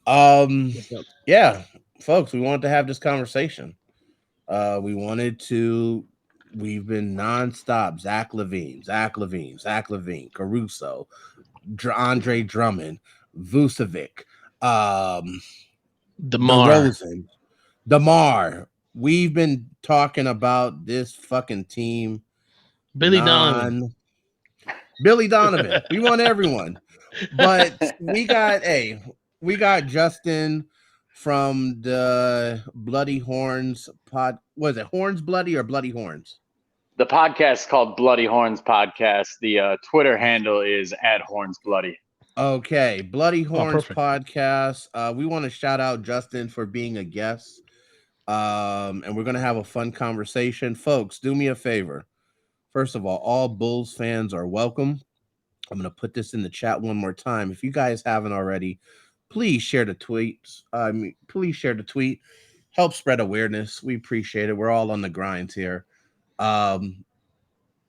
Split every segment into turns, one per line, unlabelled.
Um,
What's up?
yeah, folks, we wanted to have this conversation. We wanted to. We've been nonstop. Zach Levine, Caruso, Andre Drummond, Vucevic, um,
DeMar,
DeRozan, DeMar. We've been talking about this fucking team
Billy Donovan.
non Billy Donovan. We want everyone. But we got Justin from the Bloody Horns pod. Was it Horns Bloody or Bloody Horns?
The podcast is called Bloody Horns Podcast. The Twitter handle is @HornsBloody.
Okay, Bloody
Oh,
Horns
perfect.
podcast. We want to shout out Justin for being a guest. And we're gonna have a fun conversation. Folks, do me a favor. First of all Bulls fans are welcome. I'm going to put this in the chat one more time. If you guys haven't already, please share the tweets. Please share the tweet. Help spread awareness. We appreciate it. We're all on the grinds here. Um,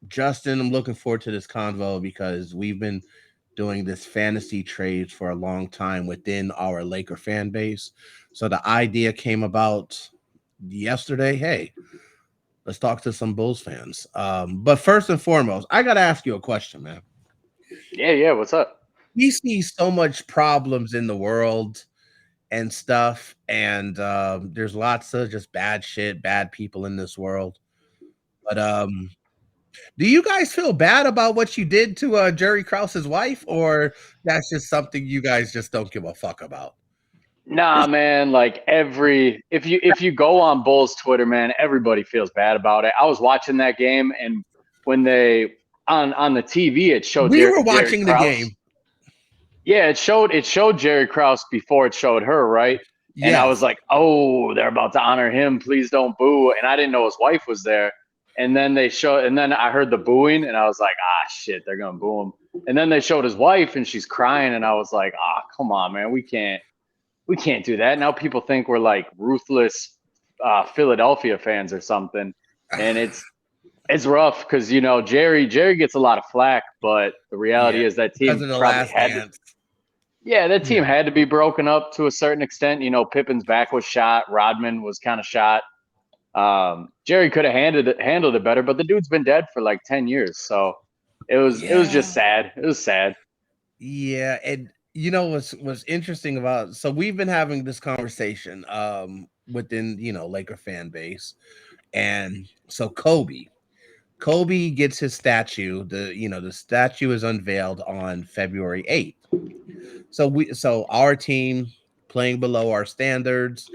Justin, I'm looking forward to this convo because we've been doing this fantasy trades for a long time within our Laker fan base. So the idea came about yesterday. Hey, let's talk to some Bulls fans. But first and foremost, I got to ask you a question, man.
Yeah. What's up?
We see so much problems in the world and stuff, and there's lots of just bad shit, bad people in this world. But do you guys feel bad about what you did to Jerry Krause's wife, or that's just something you guys just don't give a fuck about?
Nah, man. Like if you go on Bulls Twitter, man, everybody feels bad about it. I was watching that game, and when they on the TV, it showed
We were
Jerry
watching the
Krause.
game.
Yeah, it showed Jerry Krause before it showed her, right? And I was
Yes.
like, oh, they're about to honor him. Please don't boo. And I didn't know his wife was there. And then I heard the booing, and I was like, ah, shit, they're gonna boo him. And then they showed his wife, and she's crying, and I was like, ah, come on, man, we can't do that. Now people think we're like ruthless Philadelphia fans or something, and it's rough because Jerry gets a lot of flack, but the
Yeah,
reality is that
because
team
of the
probably
last
had to.
dance.
Yeah, that team
Yeah.
had to be broken up to a certain extent. Pippen's back was shot. Rodman was kind of shot. Jerry could have handled it better, but the dude's been dead for like 10 years, so it was just
Yeah.
sad. It was sad.
Yeah, and you know what's interesting about, so we've been having this conversation within, Laker fan base. And so Kobe gets his statue. The statue is unveiled on February 8th. So our team playing below our standards.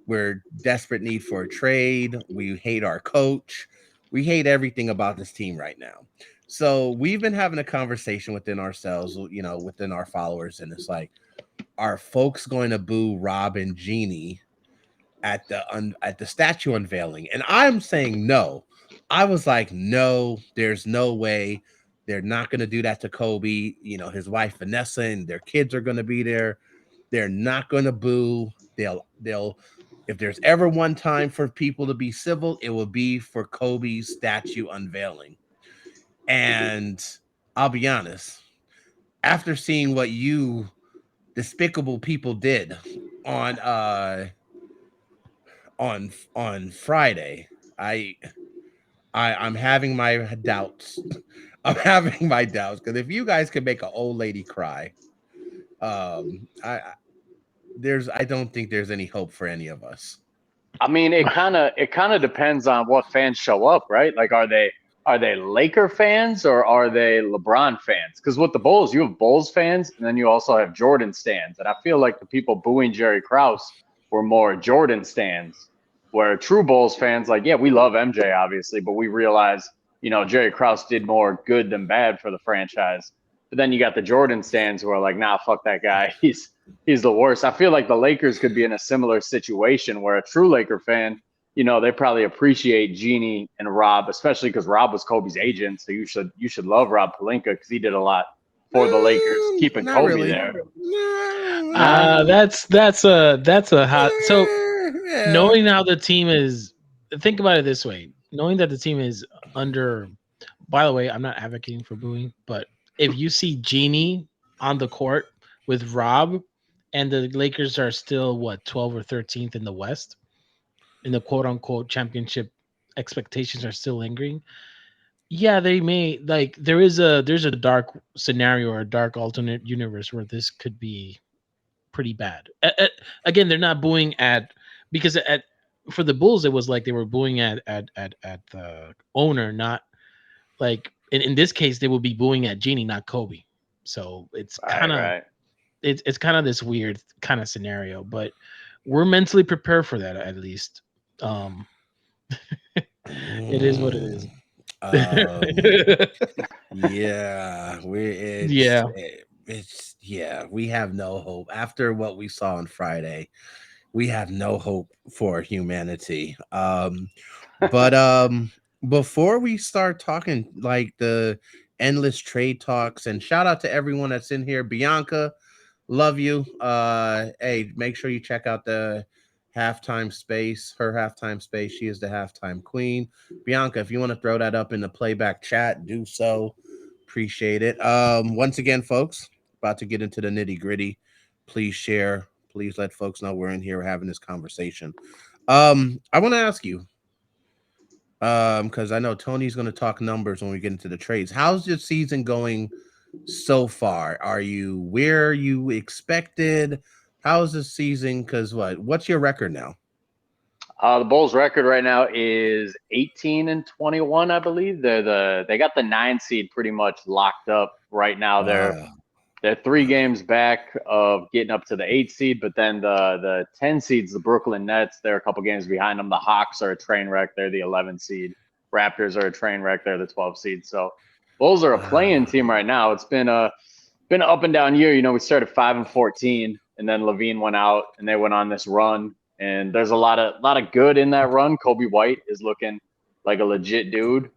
We're desperate need for a trade. We hate our coach. We hate everything about this team right now. So we've been having a conversation within ourselves, within our followers, and it's like, are folks going to boo Rob and Jeannie at the statue unveiling? And I'm saying no. I was like, no, there's no way. They're not going to do that to Kobe. His wife Vanessa and their kids are going to be there. They're not going to boo. They'll if there's ever one time for people to be civil, it will be for Kobe's statue unveiling. And I'll be honest, after seeing what you despicable people did on on Friday, I I'm having my doubts. I'm having my doubts because if you guys can make an old lady cry, I don't think there's any hope for any of us.
I mean, it kind of depends on what fans show up, right? Like, are they Laker fans or are they LeBron fans? Because with the Bulls, you have Bulls fans, and then you also have Jordan stands. And I feel like the people booing Jerry Krause were more Jordan stands, where true Bulls fans, like, yeah, we love MJ obviously, but we realize Jerry Krause did more good than bad for the franchise. But then you got the Jordan stands who are like, nah, fuck that guy. He's the worst. I feel like the Lakers could be in a similar situation where a true Laker fan, they probably appreciate Jeannie and Rob, especially because Rob was Kobe's agent. So you should love Rob Pelinka because he did a lot for the Lakers, keeping
Not
Kobe
really.
there. Huh?
No.
That's a hot. So
Yeah.
knowing how the team is, think about it this way: knowing that the team is under. By the way, I'm not advocating for booing, but if you see Genie on the court with Rob and the Lakers are still what 12 or 13th in the West, in the quote unquote championship expectations are still lingering. Yeah, they may like there's a dark scenario or a dark alternate universe where this could be pretty bad. Again, they're not booing at because at for the Bulls it was like they were booing at the owner, not like in this case they will be booing at Genie, not Kobe. So it's kind of
Right.
it's kind of this weird kind of scenario, but we're mentally prepared for that at least. Um, it is what it is.
Um, yeah,
Yeah.
it's yeah, we have no hope after what we saw on Friday. We have no hope for humanity. But before we start talking like the endless trade talks, and shout out to everyone that's in here, Bianca, love you. Hey, make sure you check out the halftime space, her halftime space. She is the halftime queen. Bianca, if you want to throw that up in the playback chat, do so. Appreciate it. Once again, folks, about to get into the nitty gritty. Please share. Please let folks know we're in here having this conversation. I want to ask you, because I know Tony's going to talk numbers when we get into the trades. How's your season going so far? Are you where you expected? How's the season? Because what's your record now?
The Bulls' record right now is 18-21, I believe. They got the 9 seed pretty much locked up right now. They're 3 games back of getting up to the 8 seed, but then the 10 seeds, the Brooklyn Nets, they're a couple games behind them. The Hawks are a train wreck. They're the 11 seed. Raptors are a train wreck. They're the 12 seed. So Bulls are a playing team right now. It's been an up and down year. You know, we started 5-14, and then LaVine went out, and they went on this run. And there's a lot of good in that run. Kobe White is looking like a legit dude.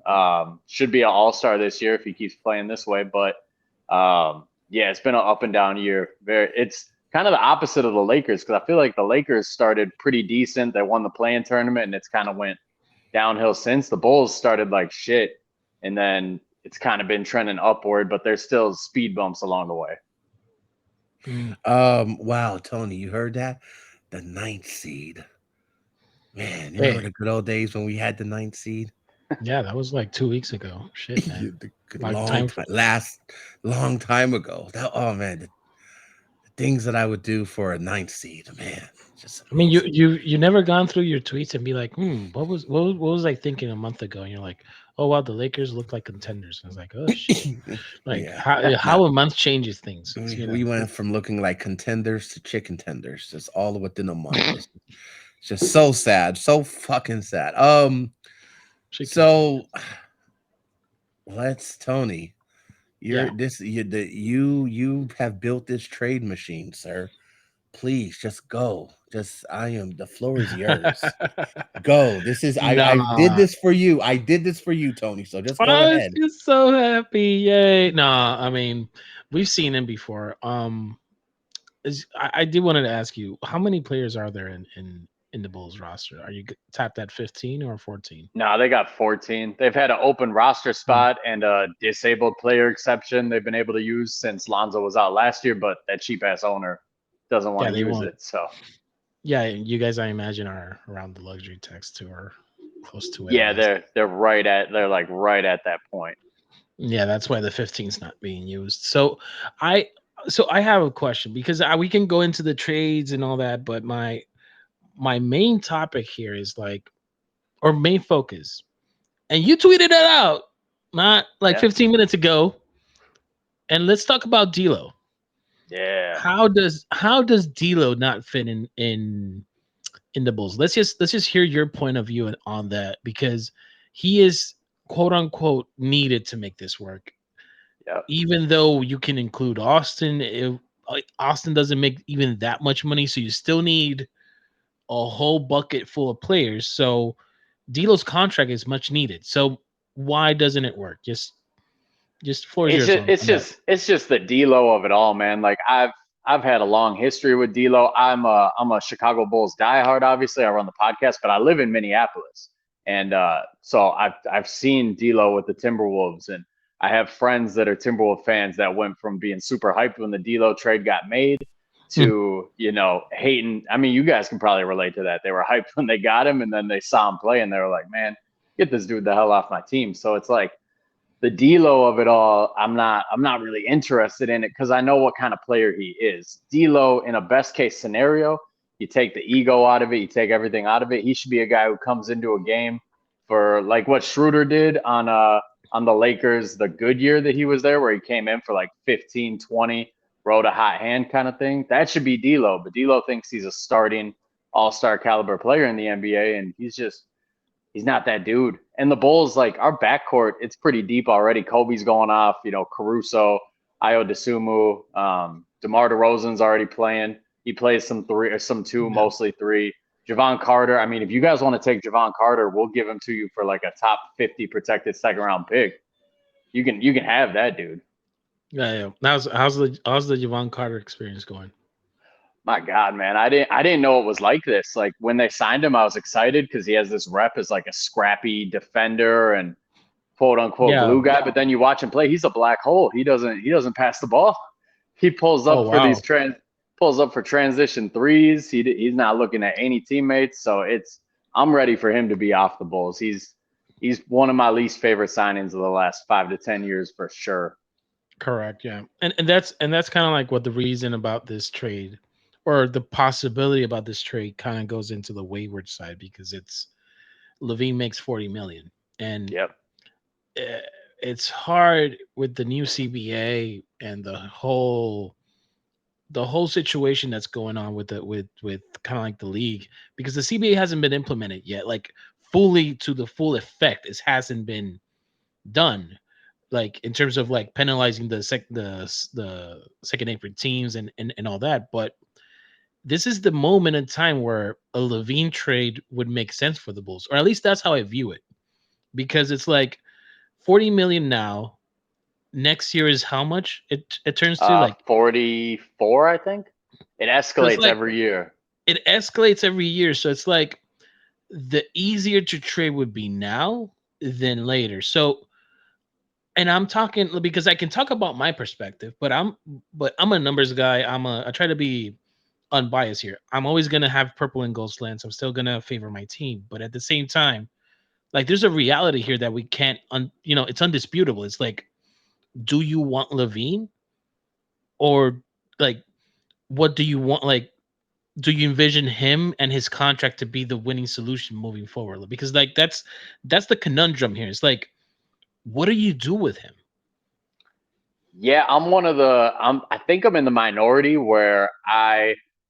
Should be an all-star this year if he keeps playing this way. But yeah, it's been an up and down year. It's kind of the opposite of the Lakers because I feel like the Lakers started pretty decent. They won the play-in tournament, and it's kind of went downhill since. The Bulls started like shit, and then it's kind of been trending upward, but there's still speed bumps along the way.
Wow, Tony, you heard that? The 9th seed. Man, you remember the good old days when we had the 9th seed?
Yeah, that was like 2 weeks ago. Shit, man.
Long time ago. Oh man, the things that I would do for a 9th seed, man. Just
I mean, you never gone through your tweets and be like, what was I thinking a month ago? And you're like, oh wow, the Lakers look like contenders. And I was like, oh shit. Like how a month changes things.
We went from looking like contenders to chicken tenders, just all within a month. It's just so sad, so fucking sad. So let's Tony. You have built this trade machine, sir. Please just go. The floor is yours. Go. I did this for you. I did this for you, Tony. So just go ahead.
I'm just so happy. Yay. Nah, I mean, we've seen him before. I did wanted to ask you, how many players are there in the Bulls roster? Are you tapped at 15 or 14?
No, they got 14. They've had an open roster spot and a disabled player exception they've been able to use since Lonzo was out last year, but that cheap ass owner doesn't want to use it. So
yeah, you guys I imagine are around the luxury tax too, or close to it.
Yeah, they're right at that point.
Yeah, that's why the 15 is not being used. So I have a question because we can go into the trades and all that, but my main topic here is or main focus, and you tweeted it out not 15 minutes ago. And let's talk about D'Lo.
Yeah.
How does D'Lo not fit in the Bulls? Let's just hear your point of view on that, because he is quote unquote needed to make this work.
Yep.
Even though you can include Austin, Austin doesn't make even that much money, so you still need a whole bucket full of players. So D'Lo's contract is much needed. So why doesn't it work? Just floor is yours.
It's just the D'Lo of it all, man. Like I've had a long history with D'Lo. I'm a Chicago Bulls diehard. Obviously, I run the podcast, but I live in Minneapolis, and so I've seen D'Lo with the Timberwolves, and I have friends that are Timberwolves fans that went from being super hyped when the D'Lo trade got made to, hating. I mean, you guys can probably relate to that. They were hyped when they got him, and then they saw him play, and they were like, man, get this dude the hell off my team. So it's like the D'Lo of it all. I'm not really interested in it because I know what kind of player he is. D'Lo, in a best case scenario, you take the ego out of it, you take everything out of it. He should be a guy who comes into a game for like what Schroeder did on the Lakers the good year that he was there, where he came in for like 15, 20, rode a hot hand kind of thing. That should be D'Lo, but D'Lo thinks he's a starting all-star caliber player in the NBA, and he's not that dude. And the Bulls, like our backcourt, it's pretty deep already. Kobe's going off, Caruso, Ayo Dosunmu, DeMar DeRozan's already playing. He plays some three or some two, mostly three. Javon Carter. I mean, if you guys want to take Javon Carter, we'll give him to you for like a top 50 protected second round pick. You can have that dude.
Yeah. How's the Javon Carter experience going?
My God, man, I didn't know it was like this. Like when they signed him, I was excited because he has this rep as like a scrappy defender and quote unquote glue guy. But then you watch him play, he's a black hole. He doesn't pass the ball. He pulls up for transition threes. He's not looking at any teammates. So I'm ready for him to be off the Bulls. He's one of my least favorite signings of the last 5 to 10 years for sure.
Correct. Yeah. And that's kind of like what the reason about this trade, or the possibility about this trade, kind of goes into the wayward side, because it's LaVine makes $40 million, and it's hard with the new CBA and the whole situation that's going on with kind of like the league, because the CBA hasn't been implemented yet, like fully to the full effect. It hasn't been done, like in terms of like penalizing the second neighbor teams and all that. But this is the moment in time where a LaVine trade would make sense for the Bulls, or at least that's how I view it, because it's like $40 million now. Next year is how much it turns to, like
44, I think. It escalates every year.
It escalates every year, so it's like the easier to trade would be now than later. So, and I'm talking because I can talk about my perspective, but I'm a numbers guy. I try to be unbiased here. I'm always gonna have purple and gold slants. I'm still gonna favor my team, but at the same time, like there's a reality here that we can't, it's undisputable. It's like, do you want LaVine, or like, what do you want? Like, do you envision him and his contract to be the winning solution moving forward? Because like that's the conundrum here. It's like, what do you do with him?
Yeah, I think I'm in the minority where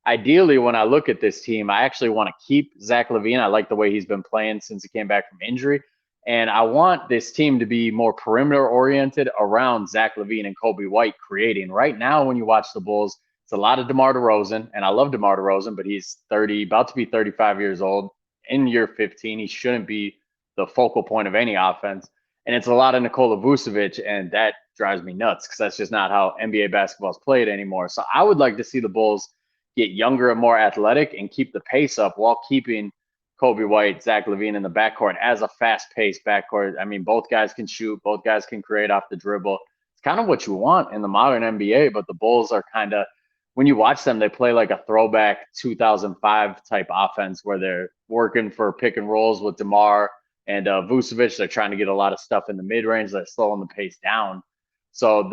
ideally when I look at this team, I actually want to keep Zach LaVine. I like the way he's been playing since he came back from injury. And I want this team to be more perimeter oriented around Zach LaVine and Kobe White creating. Right now, when you watch the Bulls, it's a lot of DeMar DeRozan, and I love DeMar DeRozan, but he's about to be 35 years old. In year 15, he shouldn't be the focal point of any offense. And it's a lot of Nikola Vucevic, and that drives me nuts because that's just not how NBA basketball is played anymore. So I would like to see the Bulls get younger and more athletic and keep the pace up while keeping Kobe White, Zach LaVine in the backcourt as a fast-paced backcourt. I mean, both guys can shoot. Both guys can create off the dribble. It's kind of what you want in the modern NBA, but the Bulls are kind of, when you watch them, they play like a throwback 2005 type offense where they're working for pick and rolls with DeMar and Vucevic. They're trying to get a lot of stuff in the mid-range. They're slowing the pace down. So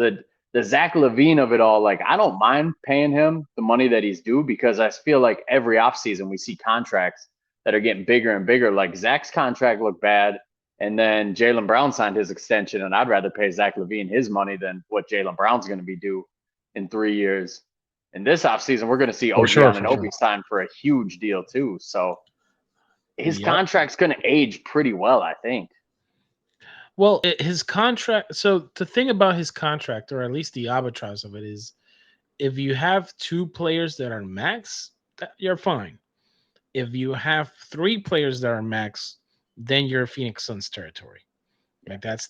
the Zach LaVine of it all, like I don't mind paying him the money that he's due, because I feel like every offseason we see contracts that are getting bigger and bigger. Like Zach's contract looked bad, and then Jaylen Brown signed his extension, and I'd rather pay Zach LaVine his money than what Jaylen Brown's going to be due in 3 years. And this offseason, we're going to see OG Anunoby sign for a huge deal too. So his contract's going to age pretty well, I think.
Well, his contract. So the thing about his contract, or at least the arbitrage of it, is if you have two players that are max, you're fine. If you have three players that are max, then you're Phoenix Suns territory. Like that's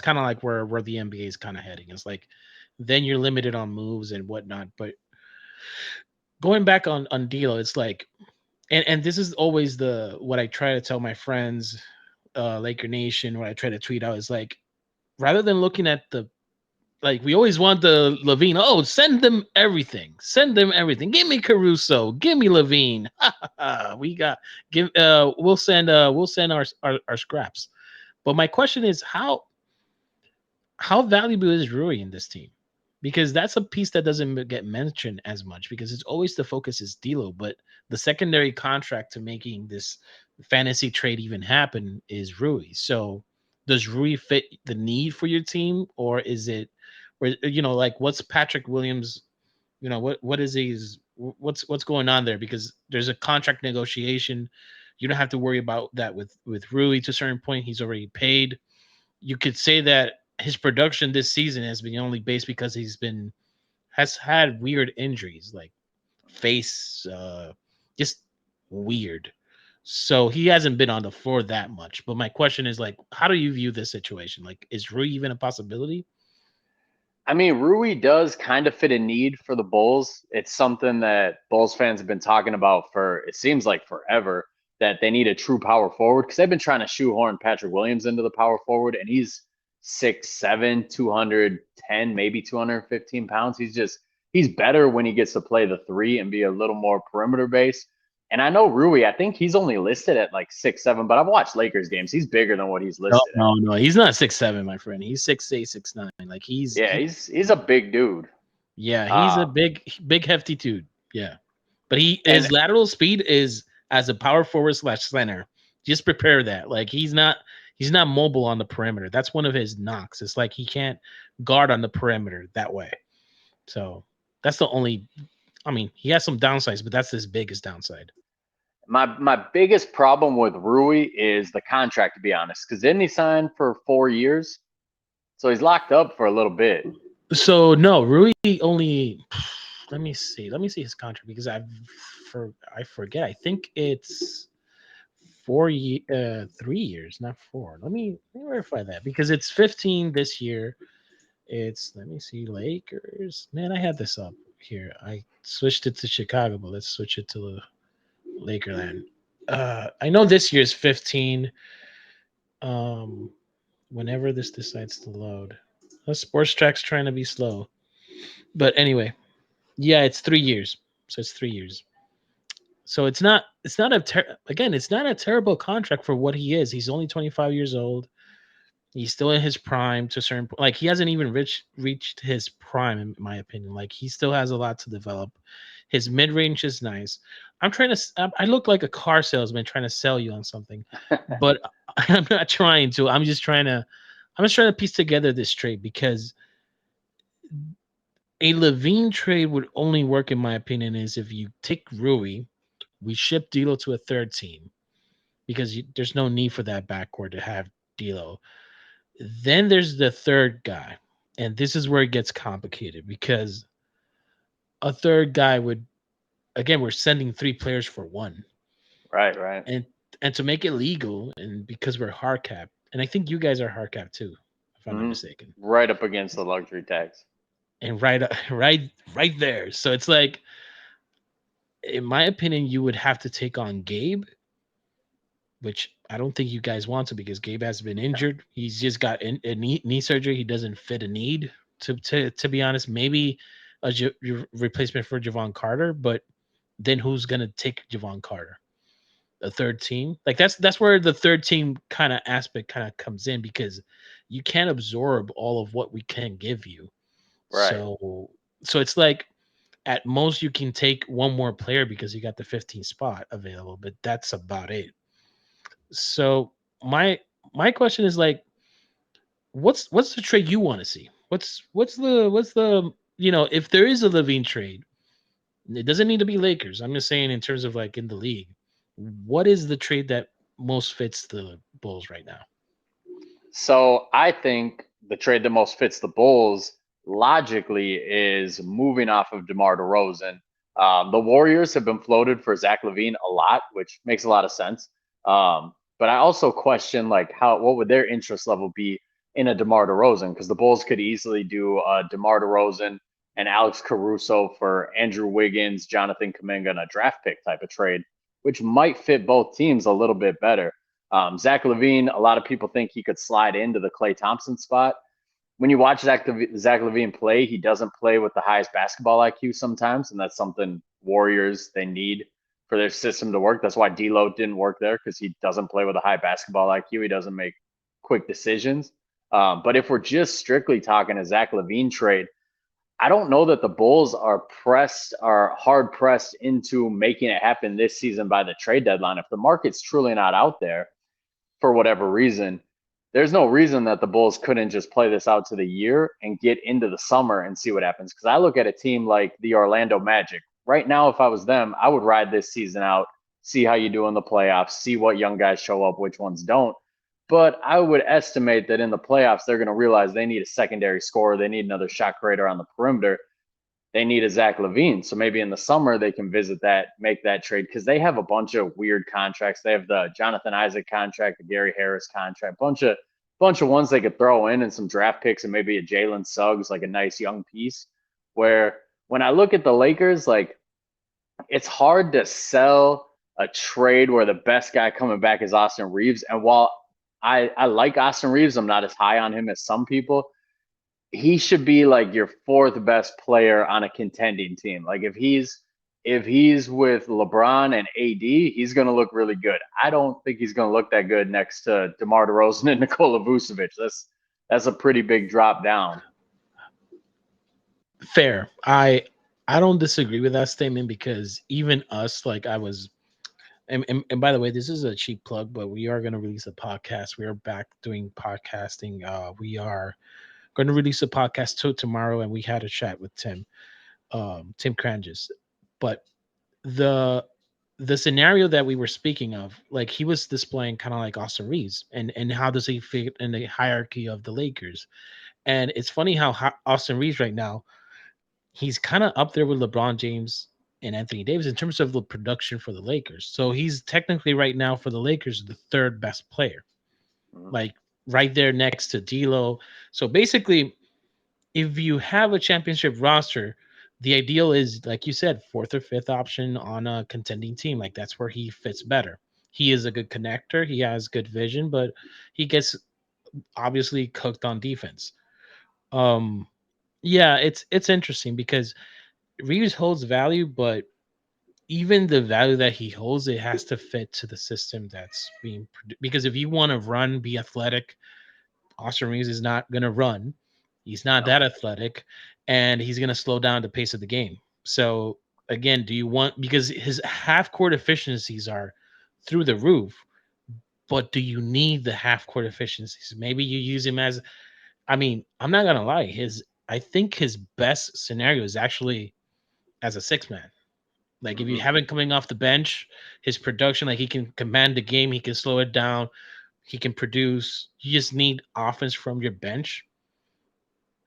kind of like where the NBA is kind of heading. It's like then you're limited on moves and whatnot. But going back on D'Lo, it's like, and this is always what I try to tell my friends, Laker Nation, what I try to tweet out is like, rather than looking at the Like we always want the LaVine. Oh, send them everything. Send them everything. Give me Caruso. Give me LaVine. We got give. We'll send our scraps. But my question is how valuable is Rui in this team? Because that's a piece that doesn't get mentioned as much because it's always the focus is D'Lo, but the secondary contract to making this fantasy trade even happen is Rui. So does Rui fit the need for your team, or is it, or like what's Patrick Williams? What is his what's going on there? Because there's a contract negotiation. You don't have to worry about that with Rui to a certain point. He's already paid. You could say that his production this season has been only based because has had weird injuries like face just weird, so he hasn't been on the floor that much. But my question is, like, how do you view this situation? Like, is Rui even a possibility?
I mean, Rui does kind of fit a need for the Bulls. It's something that Bulls fans have been talking about for, it seems like forever, that they need a true power forward because they've been trying to shoehorn Patrick Williams into the power forward, and he's 6'7", 210, maybe 215 pounds. He's better when he gets to play the three and be a little more perimeter based. And I know Rui, I think he's only listed at like 6'7", but I've watched Lakers games. He's bigger than what he's
No,
listed at.
no, he's not 6'7", my friend. He's 6'8", 6'9". Like
He's a big dude.
Yeah, he's a big hefty dude. Yeah, but his lateral speed is as a power forward / center. Just prepare that. Like he's not mobile on the perimeter. That's one of his knocks. It's like he can't guard on the perimeter that way. So that's the only. I mean, he has some downsides, but that's his biggest downside.
My biggest problem with Rui is the contract, to be honest, because didn't he sign for 4 years? So he's locked up for a little bit.
So no, Rui only. Let me see his contract because I forget. I think it's 3 years, not 4. Let me verify that because it's 15 this year. It's, let me see, Lakers. Man, I had this up here. I switched it to Chicago, but let's switch it to Lakerland. I know this year's 15. Whenever this decides to load, the sports track's trying to be slow. But anyway, yeah, it's 3 years. So it's 3 years. So it's not again, it's not a terrible contract for what he is. He's only 25 years old. He's still in his prime to a certain point. Like he hasn't even reached his prime, in my opinion. Like he still has a lot to develop. His mid range is nice. I look like a car salesman trying to sell you on something, but I'm not trying to. I'm just trying to piece together this trade because a LaVine trade would only work, in my opinion, is if you take Rui, we ship D'Lo to a third team because there's no need for that backcourt to have D'Lo. Then there's the third guy, and this is where it gets complicated because a third guy would, again, we're sending 3 players for 1,
Right.
And to make it legal, and because we're hard capped, and I think you guys are hard capped too, if I'm not mistaken,
right up against the luxury tax,
and right there. So it's like, in my opinion, you would have to take on Gabe, which I don't think you guys want to because Gabe has been injured. He's just got a knee surgery. He doesn't fit a need, to be honest. Maybe a replacement for Javon Carter, but then who's going to take Javon Carter? A third team? Like that's where the third team kind of aspect kind of comes in because you can't absorb all of what we can give you.
right?
So it's like at most you can take one more player because you got the 15th spot available, but that's about it. So my question is like, what's the trade you want to see? What's the if there is a LaVine trade, it doesn't need to be Lakers. I'm just saying in terms of like in the league, what is the trade that most fits the Bulls right now?
So I think the trade that most fits the Bulls logically is moving off of DeMar DeRozan. The Warriors have been floated for Zach LaVine a lot, which makes a lot of sense. But I also question like what would their interest level be in a DeMar DeRozan, because the Bulls could easily do DeMar DeRozan and Alex Caruso for Andrew Wiggins, Jonathan Kuminga, and a draft pick type of trade, which might fit both teams a little bit better. Zach LaVine, a lot of people think he could slide into the Klay Thompson spot. when you watch Zach LaVine play, he doesn't play with the highest basketball IQ sometimes, and that's something Warriors they need for their system to work. That's why D'Lo didn't work there, because he doesn't play with a high basketball IQ. He doesn't make quick decisions. But if we're just strictly talking a Zach LaVine trade, I don't know that the Bulls are hard pressed into making it happen this season by the trade deadline. If the market's truly not out there for whatever reason, there's no reason that the Bulls couldn't just play this out to the year and get into the summer and see what happens. Because I look at a team like the Orlando Magic. Right now, if I was them, I would ride this season out, see how you do in the playoffs, see what young guys show up, which ones don't. But I would estimate that in the playoffs, they're going to realize they need a secondary scorer. They need another shot creator on the perimeter. They need a Zach LaVine. So maybe in the summer they can visit that, make that trade, because they have a bunch of weird contracts. They have the Jonathan Isaac contract, the Gary Harris contract, bunch of ones they could throw in and some draft picks and maybe a Jalen Suggs, like a nice young piece. Where when I look at the Lakers, like it's hard to sell a trade where the best guy coming back is Austin Reeves. And while I like Austin Reeves, I'm not as high on him as some people. He should be like your fourth best player on a contending team. Like if he's with LeBron and AD, he's going to look really good. I don't think he's going to look that good next to DeMar DeRozan and Nikola Vucevic. That's a pretty big drop down.
Fair. I don't disagree with that statement, because even us, like I was, and by the way, this is a cheap plug, but we are going to release a podcast. We are back doing podcasting. We are going to release a podcast tomorrow, and we had a chat with Tim Cranges. But the scenario that we were speaking of, like he was displaying kind of like Austin Reeves, and how does he fit in the hierarchy of the Lakers? And it's funny how Austin Reeves right now, he's kind of up there with LeBron James and Anthony Davis in terms of the production for the Lakers. So he's technically right now for the Lakers the third best player, like right there next to D'Lo. So basically, if you have a championship roster, the ideal is, like you said, fourth or fifth option on a contending team. Like that's where he fits better. He is a good connector. He has good vision, but he gets obviously cooked on defense. Yeah, it's interesting because Reeves holds value, but even the value that he holds, it has to fit to the system that's being produced. Because if you want to run, be athletic, Austin Reeves is not going to run. He's not that athletic, and he's going to slow down the pace of the game. So again, do you want, because his half court efficiencies are through the roof, but do you need the half court efficiencies? Maybe you use him as, I mean, I'm not going to lie, I think his best scenario is actually as a six man. Like if you have him coming off the bench, his production, like he can command the game, he can slow it down, he can produce. You just need offense from your bench.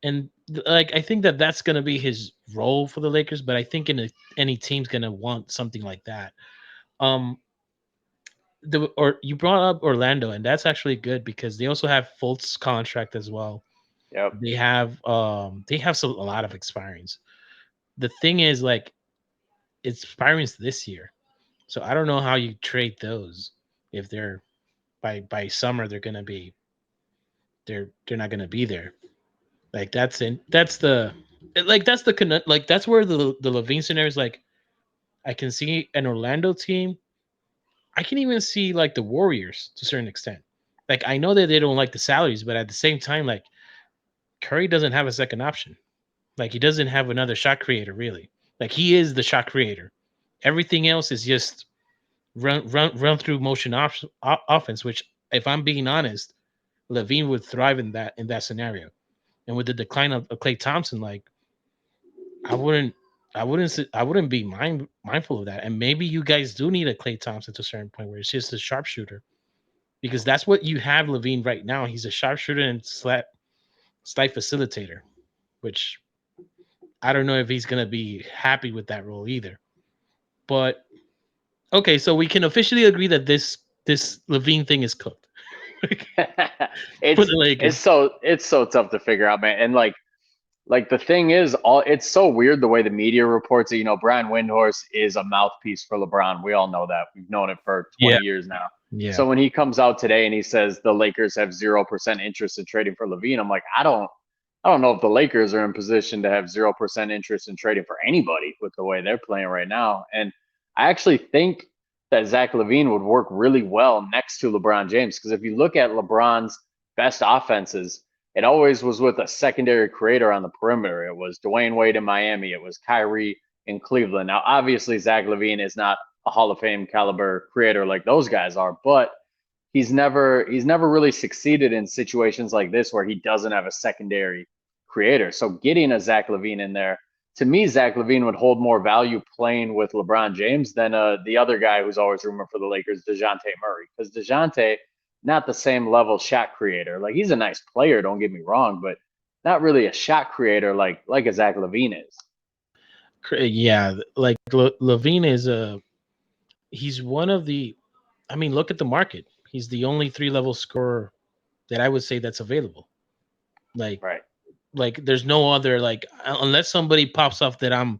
And like I think that that's going to be his role for the Lakers, but I think any team's going to want something like that. Or you brought up Orlando, and that's actually good because they also have Fultz contract as well.
Yep.
They have a lot of expirings. The thing is, like, it's expirings this year, so I don't know how you trade those if they're by summer they're not gonna be there. Like that's where the LaVine scenario is. Like I can see an Orlando team. I can even see like the Warriors to a certain extent. Like I know that they don't like the salaries, but at the same time, like Curry doesn't have a second option. Like he doesn't have another shot creator really. Like he is the shot creator. Everything else is just run through motion offense. Which, if I'm being honest, LaVine would thrive in that scenario. And with the decline of Klay Thompson, like I wouldn't be mindful of that. And maybe you guys do need a Klay Thompson to a certain point where it's just a sharpshooter, because that's what you have LaVine right now. He's a sharpshooter and slight facilitator, which I don't know if he's gonna be happy with that role either. But okay, so we can officially agree that this LaVine thing is cooked.
It's so tough to figure out, man. And like the thing is, it's so weird the way the media reports it. You know, Brian Windhorst is a mouthpiece for LeBron. We all know that. We've known it for 20 years now.
Yeah.
So when he comes out today and he says the Lakers have 0% interest in trading for LaVine, I'm like, I don't I don't know if the Lakers are in position to have 0% interest in trading for anybody with the way they're playing right now. And I actually think that Zach LaVine would work really well next to LeBron James, because if you look at LeBron's best offenses, it always was with a secondary creator on the perimeter. It was Dwayne Wade in Miami. It was Kyrie in Cleveland. Now, obviously, Zach LaVine is not a Hall of Fame caliber creator like those guys are, but he's never really succeeded in situations like this where he doesn't have a secondary creator. So getting a Zach LaVine in there, to me, Zach LaVine would hold more value playing with LeBron James than the other guy who's always rumored for the Lakers, DeJounte Murray, because DeJounte, not the same level shot creator. Like, he's a nice player, don't get me wrong, but not really a shot creator like a Zach LaVine is.
Yeah, like Levine is he's one of the. I mean, look at the market. He's the only 3-level scorer that I would say that's available. Like,
Right.
like there's no other, like, unless somebody pops off that I'm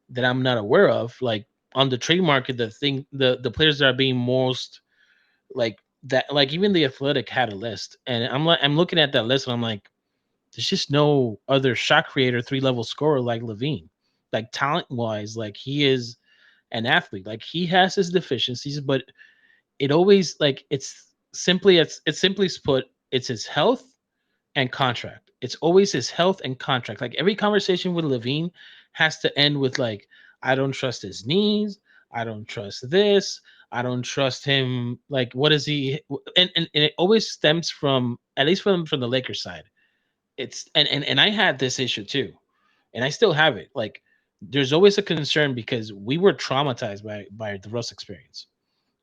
not aware of. Like, on the trade market, the players that are being most like that, like even the Athletic had a list, and I'm looking at that list and I'm like, there's just no other shot creator 3-level scorer like Levine. Like, talent wise, like, he is an athlete. Like, he has his deficiencies, but it always, like, it's simply put, it's his health and contract. It's always his health and contract. Like, every conversation with Levine has to end with, like, I don't trust his knees. I don't trust this. I don't trust him. Like, what is he? And it always stems from, at least from the Lakers side. It's and I had this issue too, and I still have it. Like, there's always a concern because we were traumatized by the Russ experience.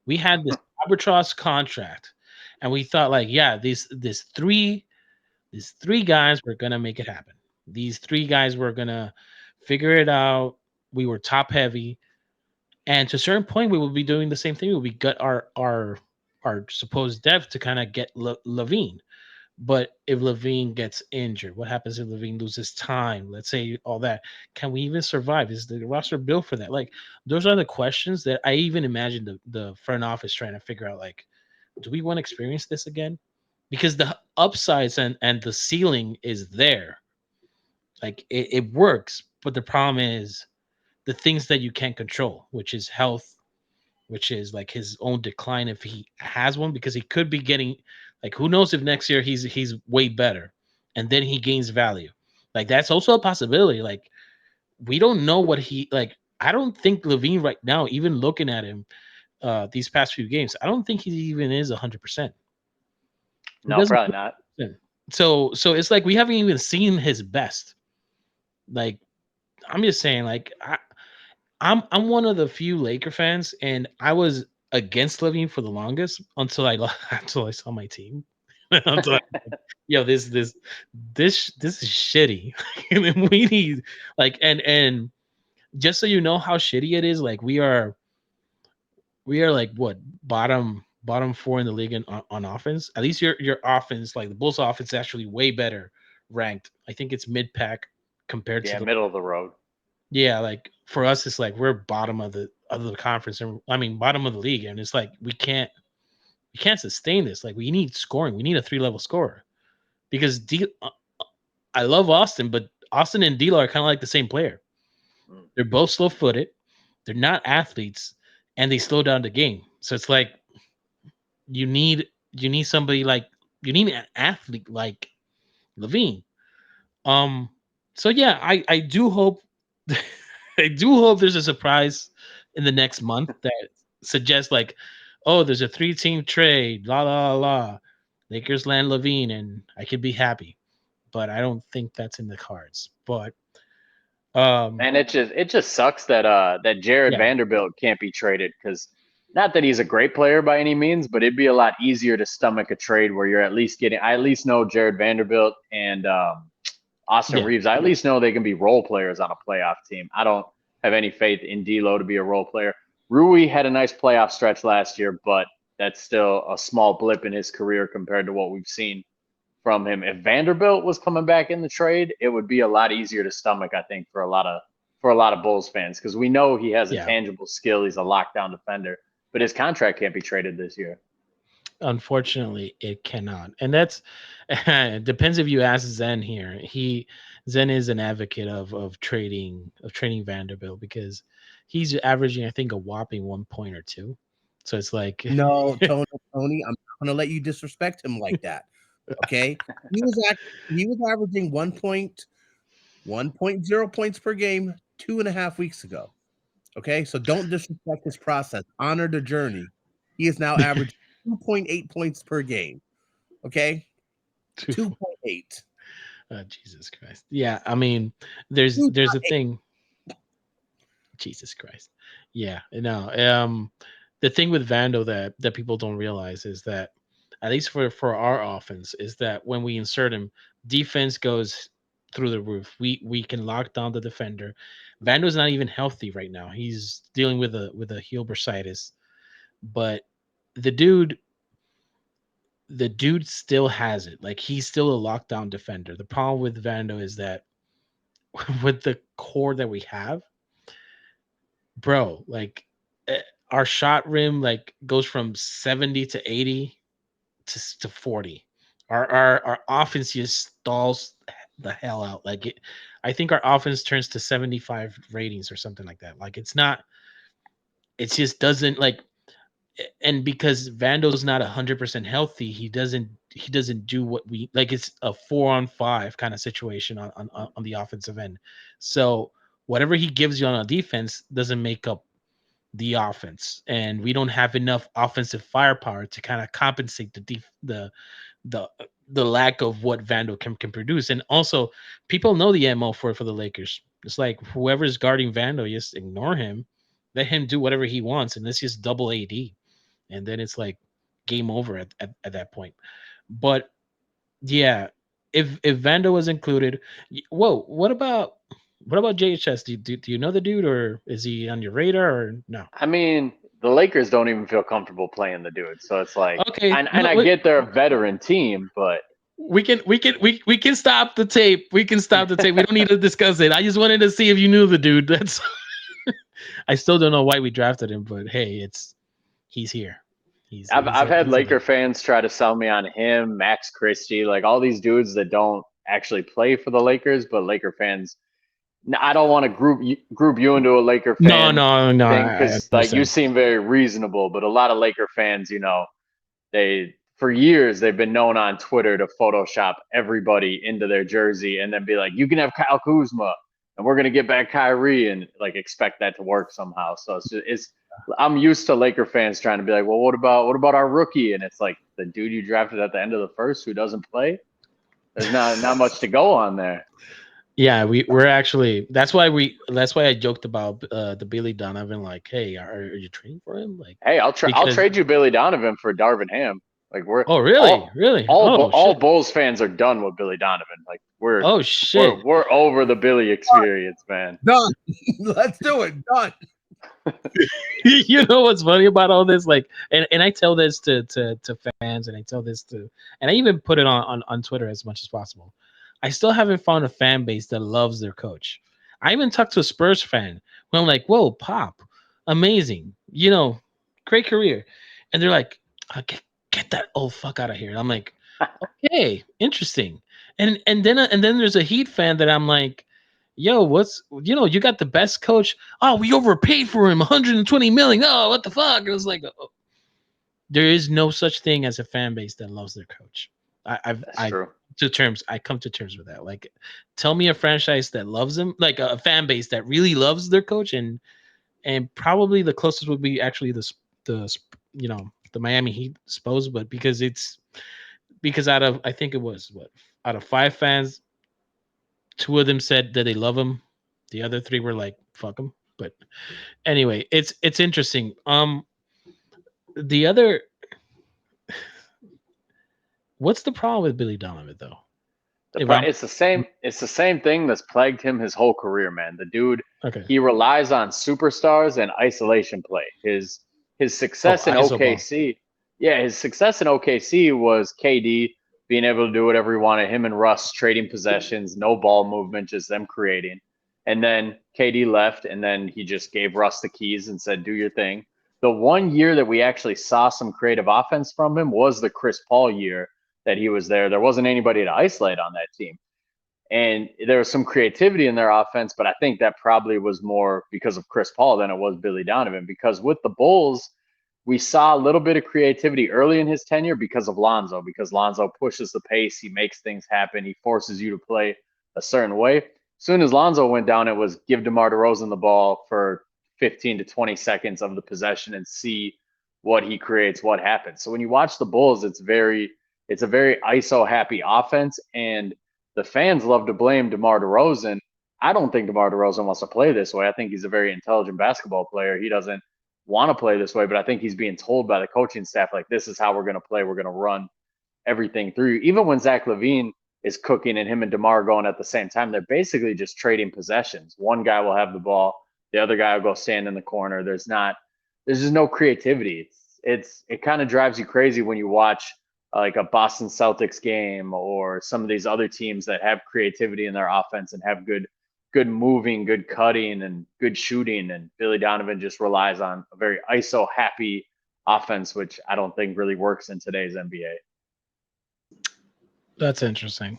We had this albatross contract, and we thought, like, yeah, these three guys were gonna make it happen. These three guys were gonna figure it out. We were top heavy, and to a certain point, we would be doing the same thing. We got our supposed dev to kind of get Levine. But if Levine gets injured, what happens if Levine loses time? Let's say all that. Can we even survive? Is the roster built for that? Like, those are the questions that I even imagine the front office trying to figure out. Like, do we want to experience this again? Because the upsides and the ceiling is there. Like, it works, but the problem is the things that you can't control, which is health, which is like his own decline if he has one, because he could be getting, like, who knows if next year he's way better and then he gains value. Like, that's also a possibility. Like, we don't know what he, like, I don't think Levine right now, even looking at him these past few games, I don't think he even is 100%. He
No,
doesn't.
probably not.
So it's like we haven't even seen his best. Like, I'm just saying, like, I'm one of the few Laker fans, and I was against Levine for the longest until I until I saw my team. Until yo, this is shitty. And then we need, like, and just so you know how shitty it is, like, we are like, what, bottom four in the league on offense. At least your offense, like the Bulls offense, is actually way better ranked. I think it's mid pack compared to
Yeah,
the.
middle of the road.
Yeah, like, for us, it's like we're bottom of the conference, and I mean bottom of the league, and it's like we can't sustain this. Like, we need scoring. We need a 3-level scorer because I love Austin, but Austin and D'Lo are kind of like the same player.
Mm.
They're both slow footed. They're not athletes, and they slow down the game. So it's like you need somebody like you need an athlete like Levine. Um. So yeah, I do hope I do hope there's a surprise in the next month that suggests, like, oh, there's a 3-team trade, la la la, Lakers land Levine, and I could be happy. But I don't think that's in the cards. But
And it just sucks that that Jared
yeah,
Vanderbilt can't be traded, because not that he's a great player by any means, but it'd be a lot easier to stomach a trade where you're at least getting. I at least know Jared Vanderbilt and Austin
yeah,
Reeves. I at least know they can be role players on a playoff team. I don't have any faith in D'Lo to be a role player. Rui had a nice playoff stretch last year, but that's still a small blip in his career compared to what we've seen from him. If Vanderbilt was coming back in the trade, it would be a lot easier to stomach, I think, for a lot of Bulls fans, because we know he has a
yeah.
tangible skill. He's a lockdown defender, but his contract can't be traded this year.
Unfortunately, it cannot, and that's it depends if you ask Zen here. Zen is an advocate of trading Vanderbilt because he's averaging, I think, a whopping 1 point or two. So it's like,
No, Tony, I'm not gonna let you disrespect him like that. Okay, he was averaging 1.0 points per game 2.5 weeks ago. Okay, so don't disrespect his process. Honor the journey. He is now averaging 2.8 points per game. Okay, 2.8.
Jesus Christ. Yeah, I mean, there's a thing. Jesus Christ. Yeah, no. The thing with Vando that people don't realize is that, at least for our offense, is that when we insert him, defense goes through the roof. We can lock down the defender. Vando's not even healthy right now. He's dealing with a heel bursitis, but the dude the dude still has it. Like, he's still a lockdown defender. The problem with Vando is that with the core that we have, bro, like, our shot rim like goes from 70 to 80 to 40. Our offense just stalls the hell out. Like, I think our offense turns to 75 ratings or something like that. Like, it's not, it just doesn't, like, and because Vando's not 100% healthy, he doesn't do what we like. It's a 4-on-5 kind of situation on the offensive end. So whatever he gives you on a defense doesn't make up the offense, and we don't have enough offensive firepower to kind of compensate the the lack of what Vando can produce. And also, people know the MO for the Lakers. It's like, whoever's guarding Vando, just ignore him, let him do whatever he wants, and let's just double AD, and then it's like game over at that point. But yeah, if Vando was included, whoa, what about JHS? Do you know the dude, or is he on your radar, or no?
I mean, the Lakers don't even feel comfortable playing the dude, so it's like,
Okay,
and
no,
I get they're a veteran team, but
we can stop the tape. We can stop the tape. We don't need to discuss it. I just wanted to see if you knew the dude. That's I still don't know why we drafted him, but hey, he's here.
I've had
He's a
Laker
Laker.
fans try to sell me on him, Max Christie, like all these dudes that don't actually play for the Lakers, but Laker fans. I don't want to group you into a Laker
No,
fan
no, no.
thing
I
because like you
understand.
seem very reasonable, but a lot of Laker fans, they for years they've been known on Twitter to Photoshop everybody into their jersey and then be like, you can have Kyle Kuzma and we're gonna get back Kyrie and like expect that to work somehow. So it's I'm used to Laker fans trying to be like, well, what about our rookie? And it's like the dude you drafted at the end of the first who doesn't play. There's not much to go on there.
Yeah, we're actually, that's why I joked about the Billy Donovan, like, hey, are you trading for him? Like,
Hey, I'll
because,
trade you Billy Donovan for Darvin Ham. Like we're
oh, really?
all
Really?
all
Oh
all
shit.
Bulls fans are done with Billy Donovan. Like we're
Oh
we're
shit.
we're over the Billy experience, man.
Done. Let's do it. Done.
You know what's funny about all this? Like, and I tell this to fans, and I tell this to, and I even put it on Twitter as much as possible. I still haven't found a fan base that loves their coach. I even talked to a Spurs fan who I'm like, whoa, Pop, amazing, great career. And they're like, get that old fuck out of here. And I'm like, okay, interesting. And then there's a Heat fan that I'm like, yo, you got the best coach. Oh, we overpaid for him, 120 million. Oh, what the fuck? It was like, oh, there is no such thing as a fan base that loves their coach.
That's true.
I come to terms with that. Like, tell me a franchise that loves him, like a fan base that really loves their coach, and probably the closest would be actually the Miami Heat, suppose, but because out of, I think it was, out of 5 fans, 2 of them said that they love him. The other 3 were like, fuck him. But anyway, it's interesting. The other, what's the problem with Billy Donovan though? If I'm
It's the same thing that's plagued him his whole career, man. The dude,
okay.
he relies on superstars and isolation play. His
Oh,
success in
ISO ball.
OKC, yeah, his success in OKC was KD being able to do whatever he wanted. Him and Russ trading possessions, no ball movement, just them creating. And then KD left, and then he just gave Russ the keys and said, "Do your thing." The one year that we actually saw some creative offense from him was the Chris Paul year that he was there. There wasn't anybody to isolate on that team. And there was some creativity in their offense, but I think that probably was more because of Chris Paul than it was Billy Donovan. Because with the Bulls, we saw a little bit of creativity early in his tenure because of Lonzo, because Lonzo pushes the pace, he makes things happen, he forces you to play a certain way. As soon as Lonzo went down, it was give DeMar DeRozan the ball for 15 to 20 seconds of the possession and see what he creates, what happens. So when you watch the Bulls, it's a very ISO happy offense, and the fans love to blame DeMar DeRozan. I don't think DeMar DeRozan wants to play this way. I think he's a very intelligent basketball player. He doesn't want to play this way, but I think he's being told by the coaching staff, like, this is how we're going to play. We're going to run everything through. Even when Zach LaVine is cooking and him and DeMar going at the same time, they're basically just trading possessions. One guy will have the ball, the other guy will go stand in the corner. There's just no creativity. It kind of drives you crazy when you watch like a Boston Celtics game or some of these other teams that have creativity in their offense and have good moving, good cutting, and good shooting. And Billy Donovan just relies on a very ISO happy offense, which I don't think really works in today's NBA.
That's interesting.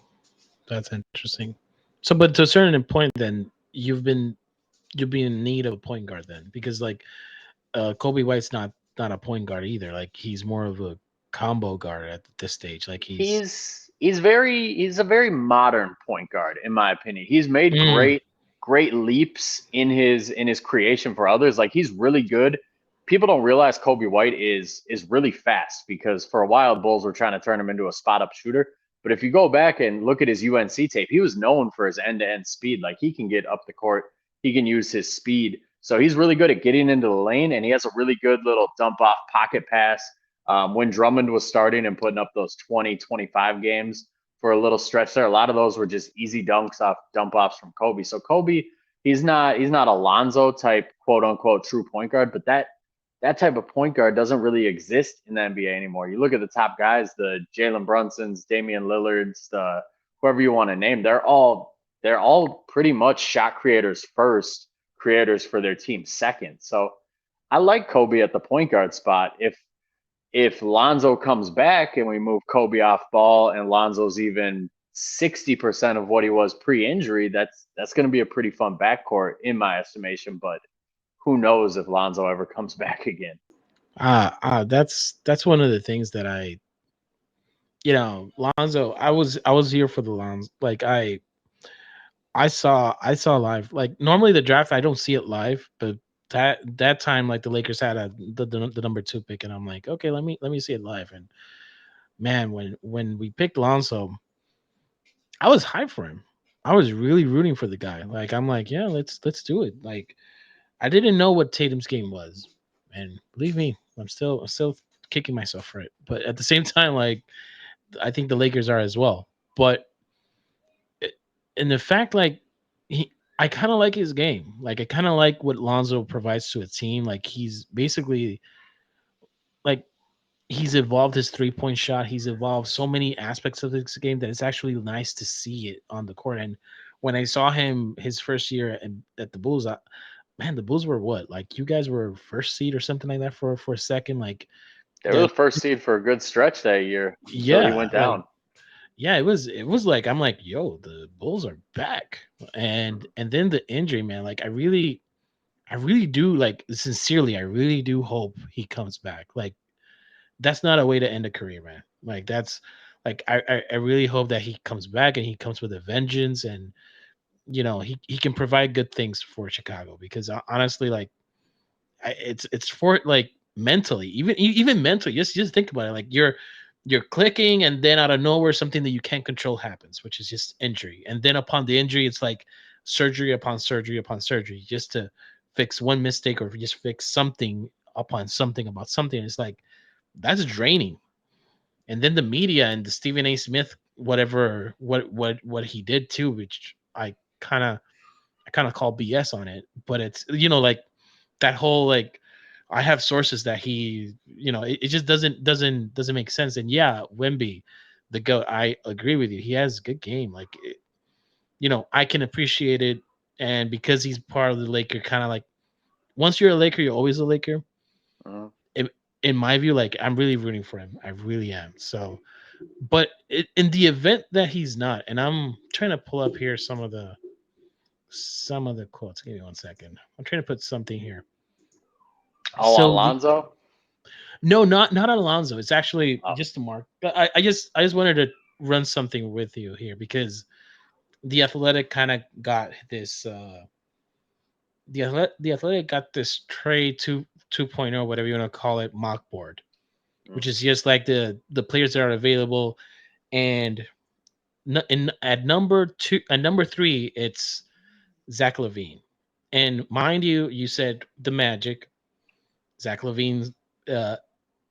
So, but to a certain point, then you'll be in need of a point guard then, because like Kobe White's not a point guard either. Like he's more of a combo guard at this stage. Like
he's a very modern point guard, in my opinion. He's made great leaps in his creation for others. Like he's really good. People don't realize Kobe White is really fast, because for a while Bulls were trying to turn him into a spot up shooter. But if you go back and look at his UNC tape, he was known for his end-to-end speed. Like he can get up the court, he can use his speed. So he's really good at getting into the lane, and he has a really good little dump off pocket pass. When Drummond was starting and putting up those 20, 25 games for a little stretch there, a lot of those were just easy dunks off dump offs from Kobe. So Kobe, he's not a Lonzo type, quote unquote, true point guard, but that type of point guard doesn't really exist in the NBA anymore. You look at the top guys, the Jalen Brunsons, Damian Lillards, the whoever you want to name, they're all pretty much shot creators first, creators for their team second. So I like Kobe at the point guard spot. If Lonzo comes back and we move Kobe off ball and Lonzo's even 60% of what he was pre-injury, that's going to be a pretty fun backcourt in my estimation. But who knows if Lonzo ever comes back again?
That's one of the things that Lonzo. I was here for the Lonzo. Like I saw live. Like normally the draft, I don't see it live, but that time, like the Lakers had the number 2 pick, and I'm like, okay, let me see it live. And man, when we picked Lonzo, I was hyped for him. I was really rooting for the guy. Like I'm like, yeah, let's do it. Like I didn't know what Tatum's game was, and believe me, I'm still kicking myself for it. But at the same time, like I think the Lakers are as well. But in the fact, like I kind of like his game. Like I kind of like what Lonzo provides to a team. Like he's basically like he's evolved his 3-point shot. He's evolved so many aspects of this game that it's actually nice to see it on the court. And when I saw him his first year at the Bulls, man, the Bulls were what? Like you guys were first seed or something like that for a second. Like
they were the first seed for a good stretch that year until he went down.
Like, yeah, it was like I'm like, yo, the Bulls are back. And then the injury, man, like I really do, like sincerely, I really do hope he comes back. Like that's not a way to end a career, man. Like that's like I really hope that he comes back and he comes with a vengeance, and he can provide good things for Chicago, because honestly, like it's for like mentally, even mentally, just think about it. Like you're clicking, and then out of nowhere something that you can't control happens, which is just injury. And then upon the injury, it's like surgery upon surgery upon surgery just to fix one mistake or just fix something upon something about something. It's like that's draining. And then the media and the Stephen A. Smith, whatever, what he did too, which I kind of call BS on it. But it's like that whole like I have sources that he it just doesn't make sense. And yeah, Wemby, the GOAT, I agree with you. He has a good game. Like I can appreciate it, and because he's part of the Laker, kind of like once you're a Laker, you're always a Laker. In my view, like I'm really rooting for him. I really am. So, but in the event that he's not, and I'm trying to pull up here some of the quotes. Give me 1 second. I'm trying to put something here.
Oh,
So
Alonzo?
no, not Alonso. It's actually
Oh.
just a mark. I just wanted to run something with you here because the Athletic kind of got this. The Athletic got this trade 2.0, whatever you want to call it, mock board, which is just like the players that are available, and at number 3, it's Zach LaVine, and mind you, you said the Magic, Zach LaVine's.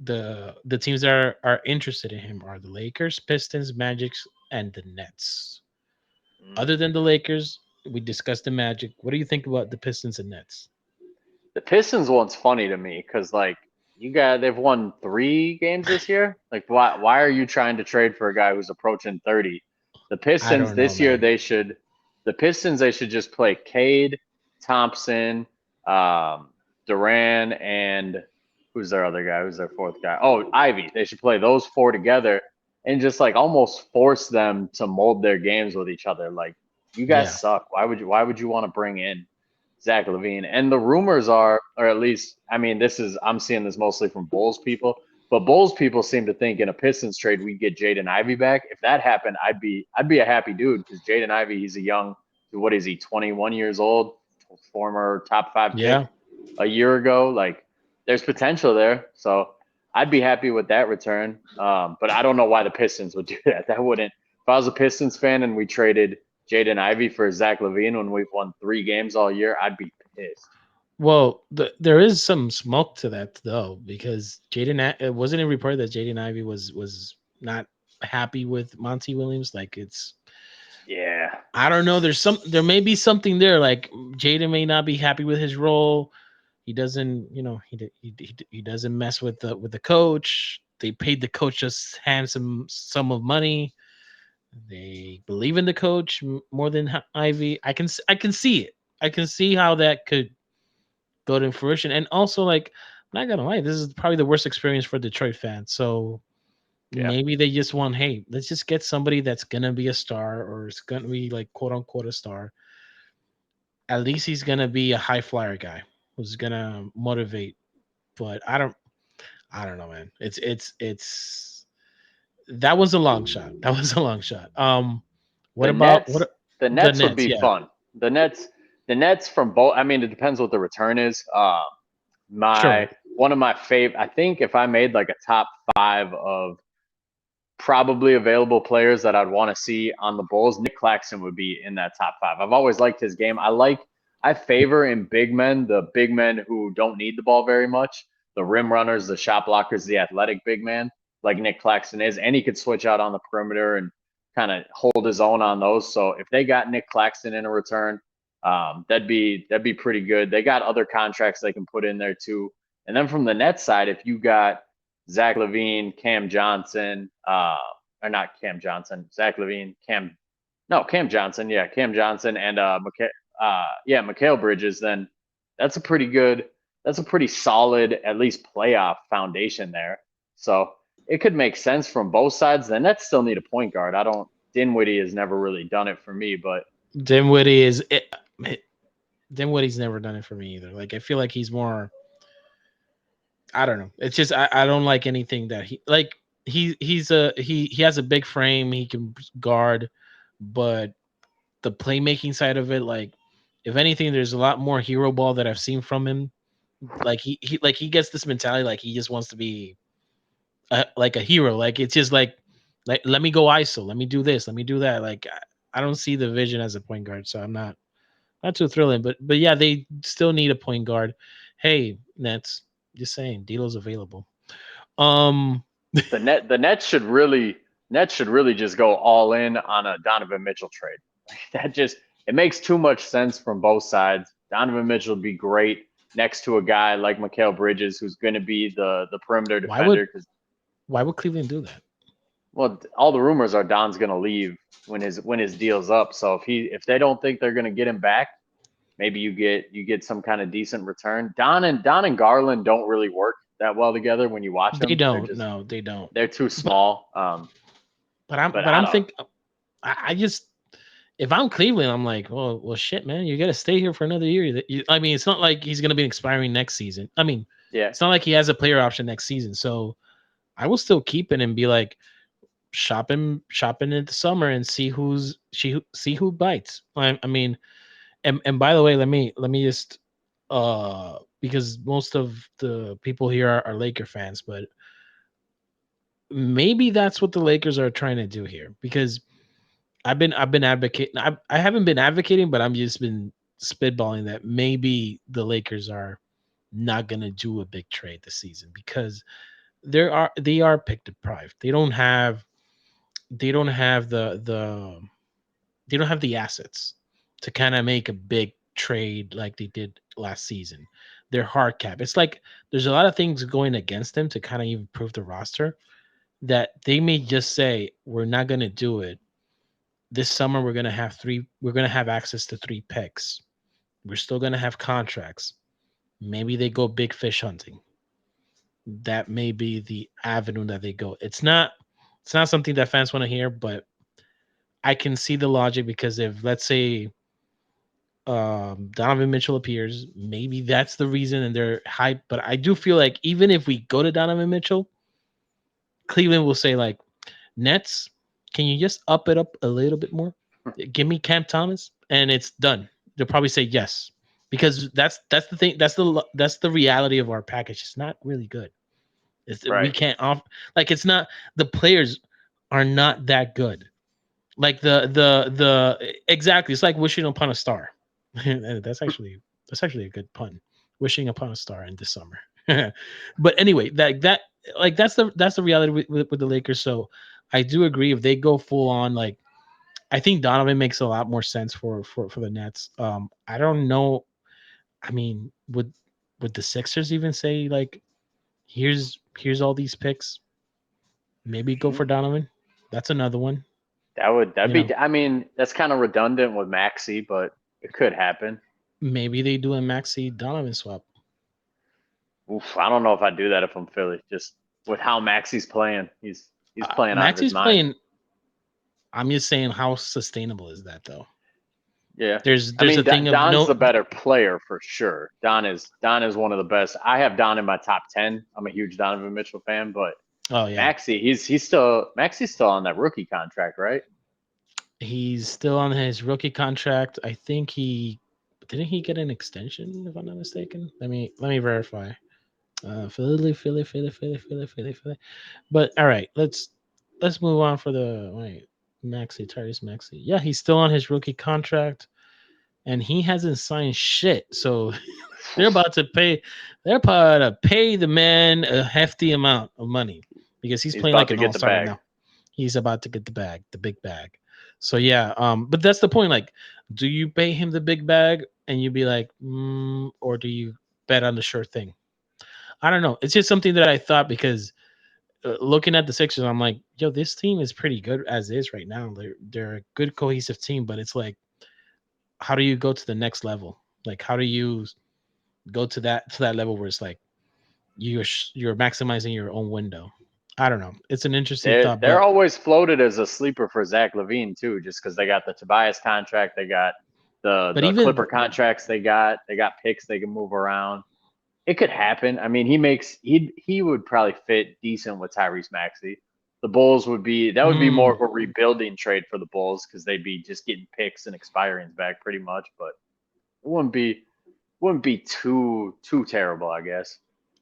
The teams that are interested in him are the Lakers, Pistons, Magics, and the Nets. Other than the Lakers, we discussed the Magic. What do you think about the Pistons and Nets?
The Pistons one's funny to me because like they've won 3 games this year. Like why are you trying to trade for a guy who's approaching 30? The
I
Pistons
don't know,
this year
man.
they should just play Cade, Thompson, Duran, and who's their other guy? Who's their 4th guy? Oh, Ivy. They should play those 4 together and just like almost force them to mold their games with each other. Like you
Yeah.
guys suck. Why would you want to bring in Zach LaVine? And the rumors are, or at least, I mean, I'm seeing this mostly from Bulls people, but Bulls people seem to think in a Pistons trade we'd get Jaden Ivey back. If that happened, I'd be a happy dude because Jaden Ivey, he's a young, what is he, 21 years old, former top 5 pick
Yeah.
a year ago. Like, there's potential there, so I'd be happy with that return. But I don't know why the Pistons would do that. That wouldn't. If I was a Pistons fan and we traded Jaden Ivey for Zach LaVine when we've won 3 games all year, I'd be pissed.
Well, there is some smoke to that though, because it wasn't a report that Jaden Ivey was not happy with Monty Williams. Like
Yeah.
I don't know. There may be something there. Like Jaden may not be happy with his role. He doesn't, he doesn't mess with the coach. They paid the coach a handsome sum of money. They believe in the coach more than Ivy. I can see it. I can see how that could go to fruition. And also, like, I'm not gonna lie, this is probably the worst experience for Detroit fans. So maybe they just want, hey, let's just get somebody that's gonna be a star, or it's gonna be like quote unquote a star. At least he's gonna be a high flyer guy who's gonna motivate. But I don't know, man. It's that was a long shot. That was a long shot. What about
The
the
Nets would
Nets?
be
Yeah,
fun. The Nets from both. I mean, it depends what the return is.
sure.
One of my favorite. I think if I made like a top 5 of probably available players that I'd want to see on the Bulls, Nick Claxton would be in that top 5. I've always liked his game. I favor in big men, the big men who don't need the ball very much, the rim runners, the shot blockers, the athletic big man, like Nick Claxton is, and he could switch out on the perimeter and kind of hold his own on those. So if they got Nick Claxton in a return, that'd be pretty good. They got other contracts they can put in there too. And then from the Nets side, if you got Zach LaVine, Cam Johnson, or not Cam Johnson, Zach LaVine, Cam Johnson, Cam Johnson, and Mikal Bridges, then that's a pretty solid, at least playoff foundation there. So it could make sense from both sides. The Nets still need a point guard. Dinwiddie has never really done it for me, but
Dinwiddie's never done it for me either. Like I feel like he's more. I don't know. It's just I don't like anything that he like. He has a big frame. He can guard, but the playmaking side of it, like if anything, there's a lot more hero ball that I've seen from him. Like he gets this mentality, like he just wants to be like a hero. Like it's just like let me go ISO, let me do this, let me do that. Like I don't see the vision as a point guard, so I'm not too thrilling. But yeah, they still need a point guard. Hey, Nets, just saying, D'Lo's available.
the Nets should really just go all in on a Donovan Mitchell trade. It makes too much sense from both sides. Donovan Mitchell would be great next to a guy like Mikal Bridges, who's going to be the perimeter defender.
Why would Cleveland do that?
Well, all the rumors are Don's going to leave when his deal's up. So if they don't think they're going to get him back, maybe you get some kind of decent return. Don and Garland don't really work that well together when you watch
They
them.
don't. No, they don't.
They're too
But
small. But I
I'm
don't.
think I just if I'm Cleveland, I'm like, well, shit, man, you got to stay here for another year. I mean, it's not like he's gonna be expiring next season. I mean,
Yeah,
it's not like he has a player option next season. So I will still keep it and be like shopping in the summer and see who bites. I mean, and by the way, let me just because most of the people here are Laker fans, but maybe that's what the Lakers are trying to do here because I've been advocating. I haven't been advocating, but I'm just been spitballing that maybe the Lakers are not gonna do a big trade this season because they are pick deprived. They don't have they don't have the assets to kind of make a big trade like they did last season. They're hard cap. It's like there's a lot of things going against them to kind of improve the roster that they may just say we're not going to do it this summer. We're going to have access to 3 picks. We're still going to have contracts. Maybe they go big fish hunting. That may be the avenue that they go. It's not something that fans want to hear, but I can see the logic because if let's say Donovan Mitchell appears, maybe that's the reason and they're hyped. But I do feel like even if we go to Donovan Mitchell, Cleveland will say like, Nets, can you just up it up a little bit more? Give me Cam Thomas, and it's done. They'll probably say yes because that's the thing. That's the reality of our package. It's not really good. We
right.
can't off like it's not the players are not that good. Like the exactly. It's like wishing upon a star. That's actually a good pun. Wishing upon a star in the summer. But anyway, that's the reality with the Lakers. So I do agree if they go full on like I think Donovan makes a lot more sense for the Nets. I don't know. I mean, would the Sixers even say like here's all these picks? Maybe go for
Mm,
Donovan. That's another one.
that'd
You
be.
know,
I mean, that's kind of redundant with Maxi, but it could happen.
maybe they do a Maxi Donovan swap.
Oof, I don't know if I'd do that if I'm Philly. Just with how Maxi's playing, he's playing out of his
Maxi's
mind.
playing. I'm just saying, how sustainable is that though?
Yeah. I
There's
mean,
a thing of
Don's
no.
the better player for sure. Don is one of the best. I have Don in my top 10. I'm a huge Donovan Mitchell fan, but
Oh yeah,
Maxi, Maxi's still on that rookie contract, right?
he's still on his rookie contract. I think he didn't he get an extension if I'm not mistaken. Let me verify. Philly. But all right, let's move on for the wait. Tyrese Maxi. Yeah, he's still on his rookie contract, and he hasn't signed shit. So they're about to pay. They're about to pay the man a hefty amount of money because he's
He's
playing
about
like
to
an
get
all
the
star right
bag.
now. He's about to get the bag, the big bag. So yeah, but that's the point. Like, do you pay him the big bag and you be like, or do you bet on the sure thing? I don't know. It's just something that I thought because looking at the Sixers, I'm like, yo, this team is pretty good as is right now. They're a good cohesive team, but it's like, how do you go to the next level? Like, how do you go to that level where it's like you're maximizing your own window? I don't know. It's an interesting thought,
They're
but
always floated as a sleeper for Zach LaVine too, just because they got the Tobias contract, they got the
even
Clipper contracts, they got picks they can move around. It could happen. I mean, he would probably fit decent with Tyrese Maxey. The Bulls would be more
mm,
of a rebuilding trade for the Bulls because they'd be just getting picks and expirings back pretty much, but it wouldn't be too terrible, I guess.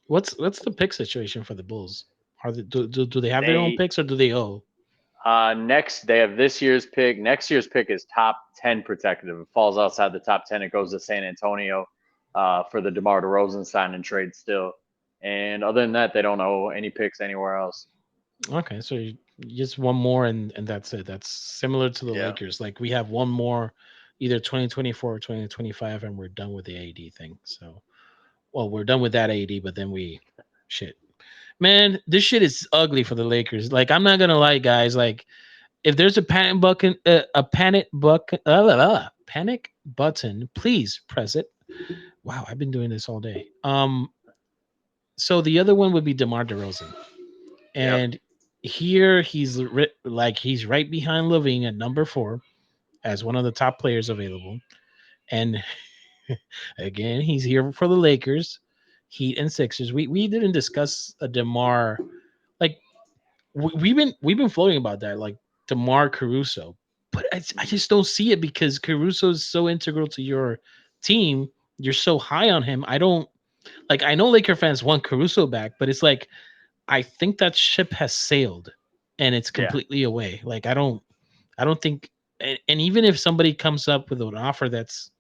what's the pick situation for the Bulls? Do they have their own
They
picks or do they owe?
next they have this year's pick. Next year's pick is top 10 protected. If it falls outside the top 10, it goes to San Antonio for the DeMar DeRozan sign and trade still. And other than that, they don't owe any picks anywhere else.
Okay, so just one more and that's it. That's similar to the
Yeah.
Lakers. Like we have one more, either 2024 or 2025, and we're done with the AD thing. So, well, we're done with that AD, but then shit, man, this shit is ugly for the Lakers. Like I'm not gonna lie, guys. Like if there's panic button, please press it. Wow, I've been doing this all day. So the other one would be DeMar DeRozan,
Yep.
and here he's right behind LaVine at number 4 as one of the top players available. And again, he's here for the Lakers, Heat, and Sixers. We didn't discuss a DeMar, like we've been floating about that, like DeMar Caruso, but I just don't see it because Caruso is so integral to your team. You're so high on him. I don't like. I know Laker fans want Caruso back, but it's like I think that ship has sailed, and it's
Yeah.
completely away. Like I don't think, and even if somebody comes up with an offer that's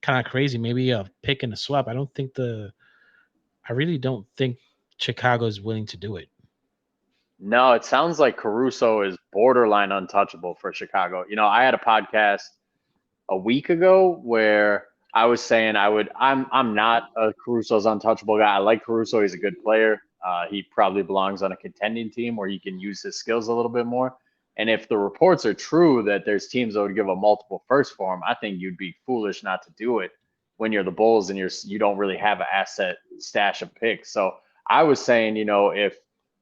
kind of crazy, maybe a pick and a swap, I really don't think Chicago is willing to do it.
No, it sounds like Caruso is borderline untouchable for Chicago. I had a podcast a week ago where I was saying I'm not a Caruso's untouchable guy. I like Caruso. He's a good player. He probably belongs on a contending team where he can use his skills a little bit more. And if the reports are true that there's teams that would give a multiple first for him, I think you'd be foolish not to do it when you're the Bulls and you don't really have an asset stash of picks. So I was saying,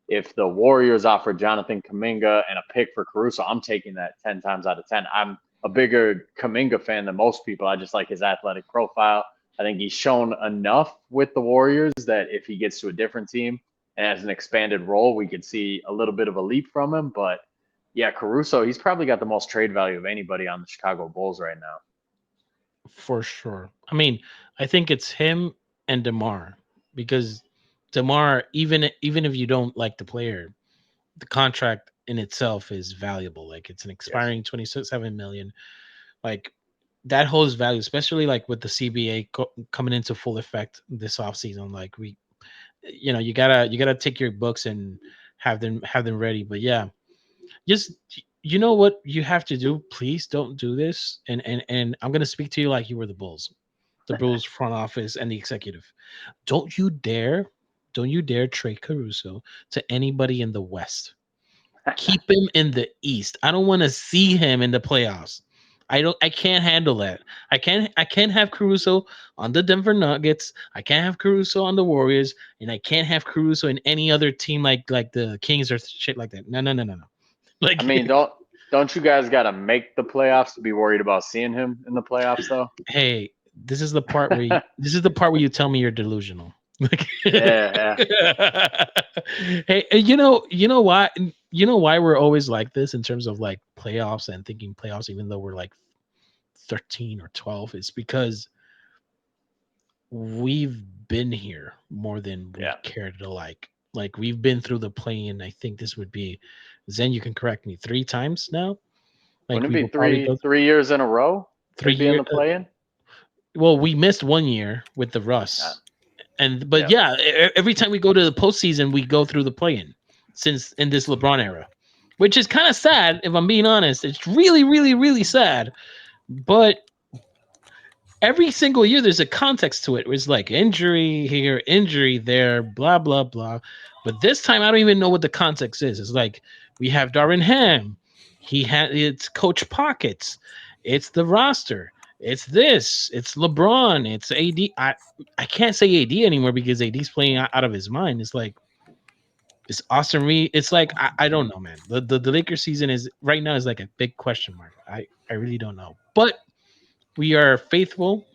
if the Warriors offer Jonathan Kuminga and a pick for Caruso, I'm taking that 10 times out of 10. I'm a bigger Kuminga fan than most people. I just like his athletic profile. I think he's shown enough with the Warriors that if he gets to a different team and has an expanded role, we could see a little bit of a leap from him. But yeah, Caruso, he's probably got the most trade value of anybody on the Chicago Bulls right now.
For sure. I mean, I think it's him and DeMar, because DeMar, even if you don't like the player, the contract in itself is valuable. Like it's an expiring 27 million. Like that holds value, especially like with the CBA coming into full effect this offseason. Like you gotta take your books and have them ready. But yeah, just you know what you have to do. Please don't do this. And I'm gonna speak to you like you were the Bulls front office and the executive. Don't you dare, don't you dare trade Caruso to anybody in the West. Keep him in the East. I don't want to see him in the playoffs. I can't handle that. I can't have Caruso on the Denver Nuggets. I can't have Caruso on the Warriors, and I can't have Caruso in any other team like the Kings or shit like that. No, no, no, no, no. Like
I mean, don't you guys got to make the playoffs to be worried about seeing him in the playoffs, though?
hey, this is the part where you tell me you're delusional. Like,
Yeah.
hey, you know why we're always like this in terms of like playoffs and thinking playoffs, even though we're like 13 or 12, is because we've been here more than we
Yeah.
care to like. Like we've been through the play-in. I think this would be Zen. You can correct me 3 times now. Like
Wouldn't
we
it
will
be
probably go
three years in a row?
three
They'd be in
years.
the play-in.
Well, we missed 1 year with the
Yeah.
Russ, but yeah, every time we go to the postseason, we go through the play-in since in this LeBron era, which is kind of sad if I'm being honest. It's really, really, really sad. But every single year, there's a context to it. It's like injury here, injury there, blah blah blah. But this time, I don't even know what the context is. It's like we have Darvin Ham. It's Coach Pockets. It's the roster. It's this. It's LeBron. It's AD. I can't say AD anymore because AD's playing out of his mind. It's like it's Austin Reed. It's like I don't know, man. The Lakers season is right now is like a big question mark. I really don't know. But we are faithful.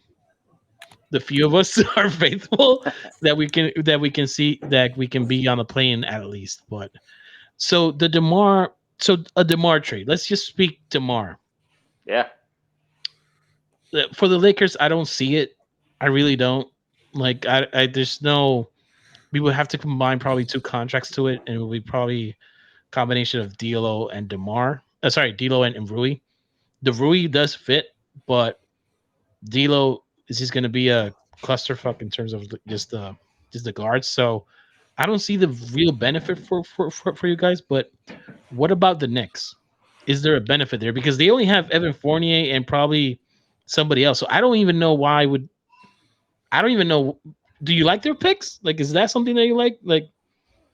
The few of us are faithful that we can see that we can be on the plane at least. But so a DeMar trade. Let's just speak DeMar.
Yeah.
For the Lakers, I don't see it. I really don't. Like I there's no. We would have to combine probably 2 contracts to it, and it would be probably combination of D'Lo and DeMar. D'Lo and Rui. The Rui does fit, but D'Lo is just going to be a clusterfuck in terms of just the guards. So I don't see the real benefit for you guys. But what about the Knicks? Is there a benefit there? Because they only have Evan Fournier and probably somebody else. So I don't even know why I don't even know. Do you like their picks? Like, is that something that you like? Like,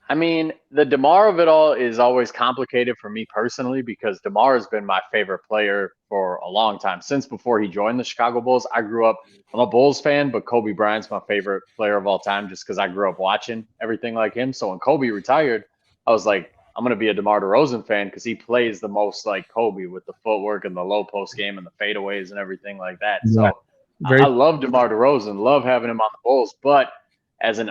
I mean, the DeMar of it all is always complicated for me personally because DeMar has been my favorite player for a long time. Since before he joined the Chicago Bulls, I grew up, I'm a Bulls fan, but Kobe Bryant's my favorite player of all time just because I grew up watching everything like him. So when Kobe retired, I was like, I'm going to be a DeMar DeRozan fan because he plays the most like Kobe with the footwork and the low post game and the fadeaways and everything like that.
Yeah,
So I
very.
love DeMar DeRozan, love having him on the Bulls, but as a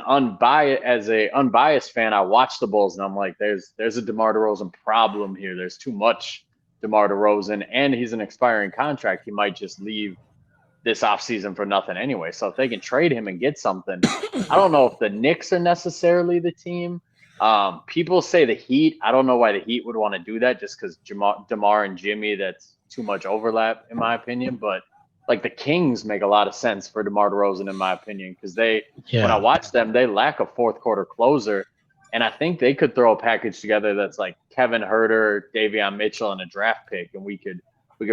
unbiased fan, I watch the Bulls and I'm like, there's a DeMar DeRozan problem here. There's too much DeMar DeRozan, and he's an expiring contract. He might just leave this offseason for nothing anyway. So if they can trade him and get something, I don't know if the Knicks are necessarily the team. People say the Heat. I don't know why the Heat would want to do that, just because DeMar and Jimmy, that's too much overlap in my opinion. But like the Kings make a lot of sense for DeMar DeRozan in my opinion, because when I
Yeah,
watch them, they lack a fourth quarter closer. And I think they could throw a package together that's like Kevin Herter, Davion Mitchell, and a draft pick, and we could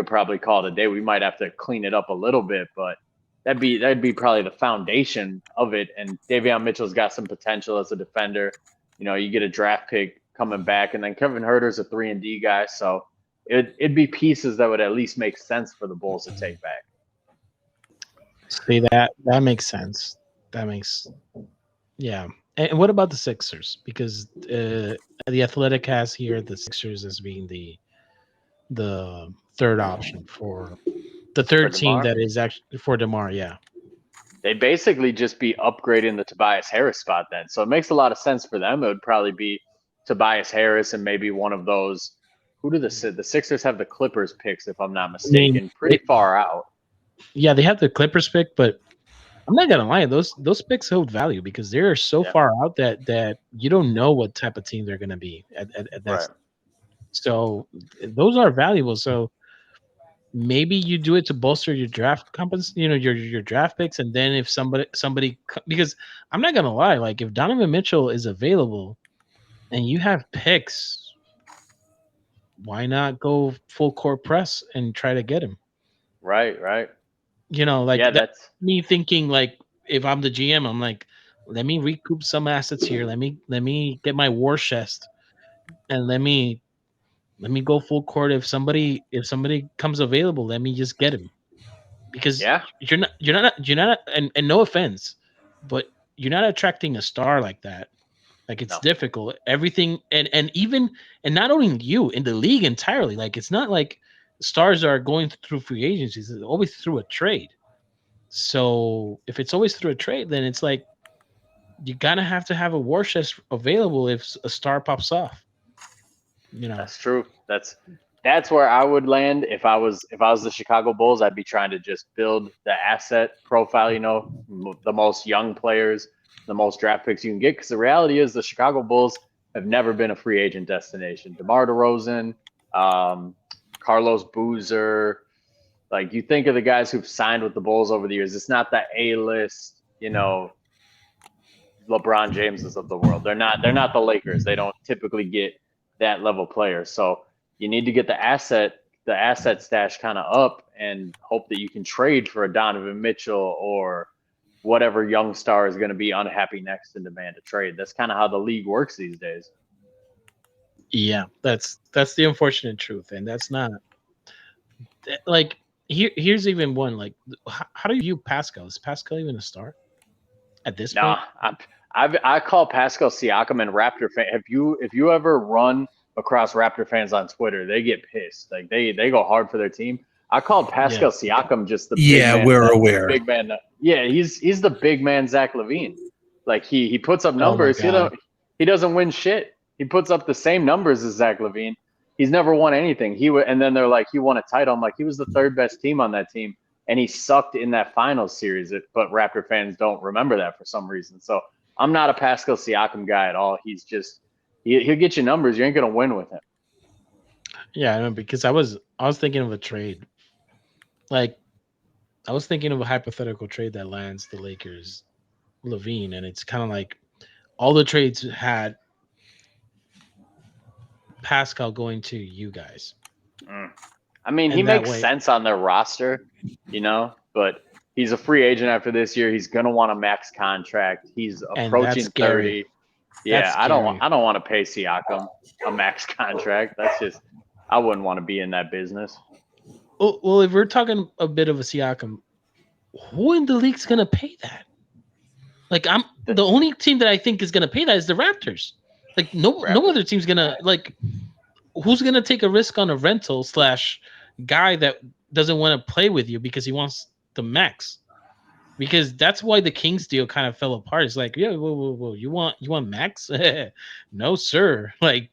probably call it a day. We might have to clean it up a little bit, but that'd be probably the foundation of it. And Davion Mitchell's got some potential as a defender. You know, you get a draft pick coming back, and then Kevin Herter's a 3-and-D guy, so it'd be pieces that would at least make sense for the Bulls to take back.
see that makes sense. That makes yeah. And what about the Sixers? Because the Athletic has here the Sixers as being the third option for the
For
third team
DeMar,
that is actually for DeMar. Yeah,
they'd basically just be upgrading the Tobias Harris spot then. So it makes a lot of sense for them. It would probably be Tobias Harris and maybe one of those. Who do the Sixers have the Clippers picks, if I'm not
I mean,
mistaken, pretty far out.
yeah, they have the Clippers pick, but I'm not gonna lie, those picks hold value because they're so
Yeah,
far out that you don't know what type of team they're gonna be at that.
right.
So those are valuable. So maybe you do it to bolster your draft compens, your draft picks, and then if because I'm not gonna lie, like if Donovan Mitchell is available and you have picks, why not go full court press and try to get him?
Right, right.
Like
Yeah,
that.
that's
Me thinking like if I'm the GM, I'm like, let me recoup some assets here. Let me get my war chest and let me go full court. If somebody comes available, let me just get him because
yeah.
you're not and no offense, but you're not attracting a star like that. Like it's
No,
difficult. Everything and even and not only you in the league entirely. Like it's not like stars are going through free agencies. It's always through a trade. So if it's always through a trade, then it's like you gotta have to have a war chest available if a star pops off. You know.
that's true. That's where I would land if I was the Chicago Bulls. I'd be trying to just build the asset profile. You know, the most young players, the most draft picks you can get. Because the reality is, the Chicago Bulls have never been a free agent destination. DeMar DeRozan, Carlos Boozer. Like you think of the guys who've signed with the Bulls over the years. It's not the A-list, LeBron Jameses of the world. They're not the Lakers. They don't typically get that level player. So you need to get the asset stash kind of up and hope that you can trade for a Donovan Mitchell or whatever young star is going to be unhappy next in demand to trade. That's kind of how the league works these days.
Yeah, that's the unfortunate truth, and that's not like here's even one like how do you view Pascal? Is Pascal even a star at this
Nah,
point?
I call Pascal Siakam and Raptor fan. If you ever run across Raptor fans on Twitter, they get pissed. Like they go hard for their team. I called
Yeah.
Pascal Siakam just the big
Yeah,
man.
we're aware.
Big man. Yeah, he's the big man Zach LaVine. Like he puts up
Oh my
numbers.
god.
He doesn't win shit. He puts up the same numbers as Zach LaVine. He's never won anything. And then they're like he won a title. I'm like he was the third best team on that team, and he sucked in that finals series. But Raptor fans don't remember that for some reason. So I'm not a Pascal Siakam guy at all. He's just he'll get you numbers. You ain't gonna win with him.
Yeah, I know because I was thinking of a trade. Like I was thinking of a hypothetical trade that lands the Lakers Levine, and it's kind of like all the trades had Pascal going to you guys,
I mean, he
and that
makes
way,
sense on their roster, but he's a free agent after this year. He's going to want a max contract. He's
and that's
approaching
scary.
30. Yeah, I don't
scary.
want to pay Siakam a max contract. That's just I wouldn't want to be in that business.
Well, if we're talking a bit of a Siakam, who in the league's gonna pay that? Like, I'm the only team that I think is gonna pay that is the Raptors. Like, no other team's gonna like. Who's gonna take a risk on a rental / guy that doesn't want to play with you because he wants the max? Because that's why the Kings deal kind of fell apart. It's like, yeah, whoa, you want max? No, sir. Like,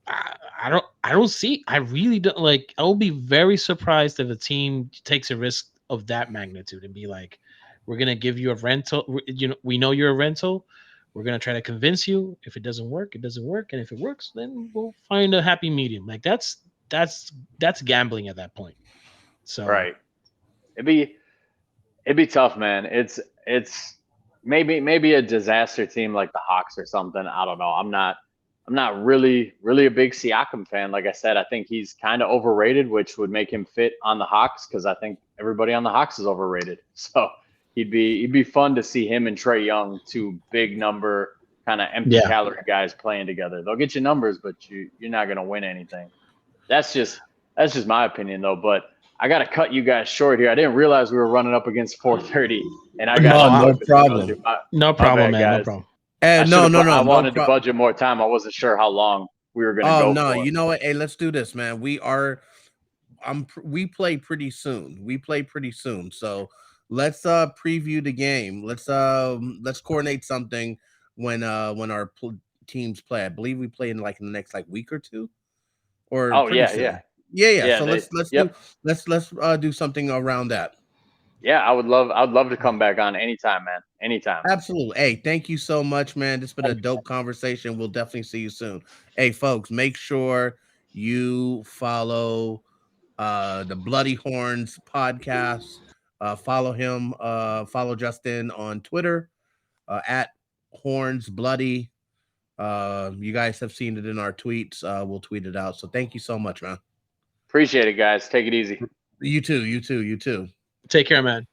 I don't see. I really don't like. I will be very surprised if a team takes a risk of that magnitude and be like, we're gonna give you a rental. You know, we know you're a rental. We're gonna try to convince you. If it doesn't work, it doesn't work, and if it works, then we'll find a happy medium. Like that's gambling at that point. So
Right. It'd be tough, man. It's maybe a disaster team like the Hawks or something. I don't know. I'm not really a big Siakam fan. Like I said, I think he's kind of overrated, which would make him fit on the Hawks because I think everybody on the Hawks is overrated. So he'd be fun to see him and Trae Young, two big number kind of empty
yeah,
calorie guys playing together. They'll get you numbers, but you're not gonna win anything. That's just my opinion though. But I got to cut you guys short here. I didn't realize we were running up against 4:30, and I got
No,
some
no
work to go do.
problem.
no
My
problem,
bad,
man. No
guys.
problem.
I
No
wanted to
problem.
budget more time. I wasn't sure how long we were gonna
Oh
go
no,
for.
you know what? Hey, let's do this, man. We play pretty soon. We play pretty soon. So let's preview the game. Let's coordinate something when our teams play. I believe we play in like in the next like week or two or
Oh
pretty
yeah,
soon.
yeah,
Yeah.
yeah.
So
Yep.
let's do something around that.
Yeah, I'd love to come back on anytime, man. Anytime.
Absolutely. Hey, thank you so much, man. This has been a
Thank you.
dope conversation. We'll definitely see you soon. Hey, folks, make sure you follow the Bloody Horns podcast. Follow him. Follow Justin on Twitter at Horns Bloody. You guys have seen it in our tweets. We'll tweet it out. So thank you so much, man.
Appreciate it, guys. Take it easy.
You too. You too. You too.
Take care, man.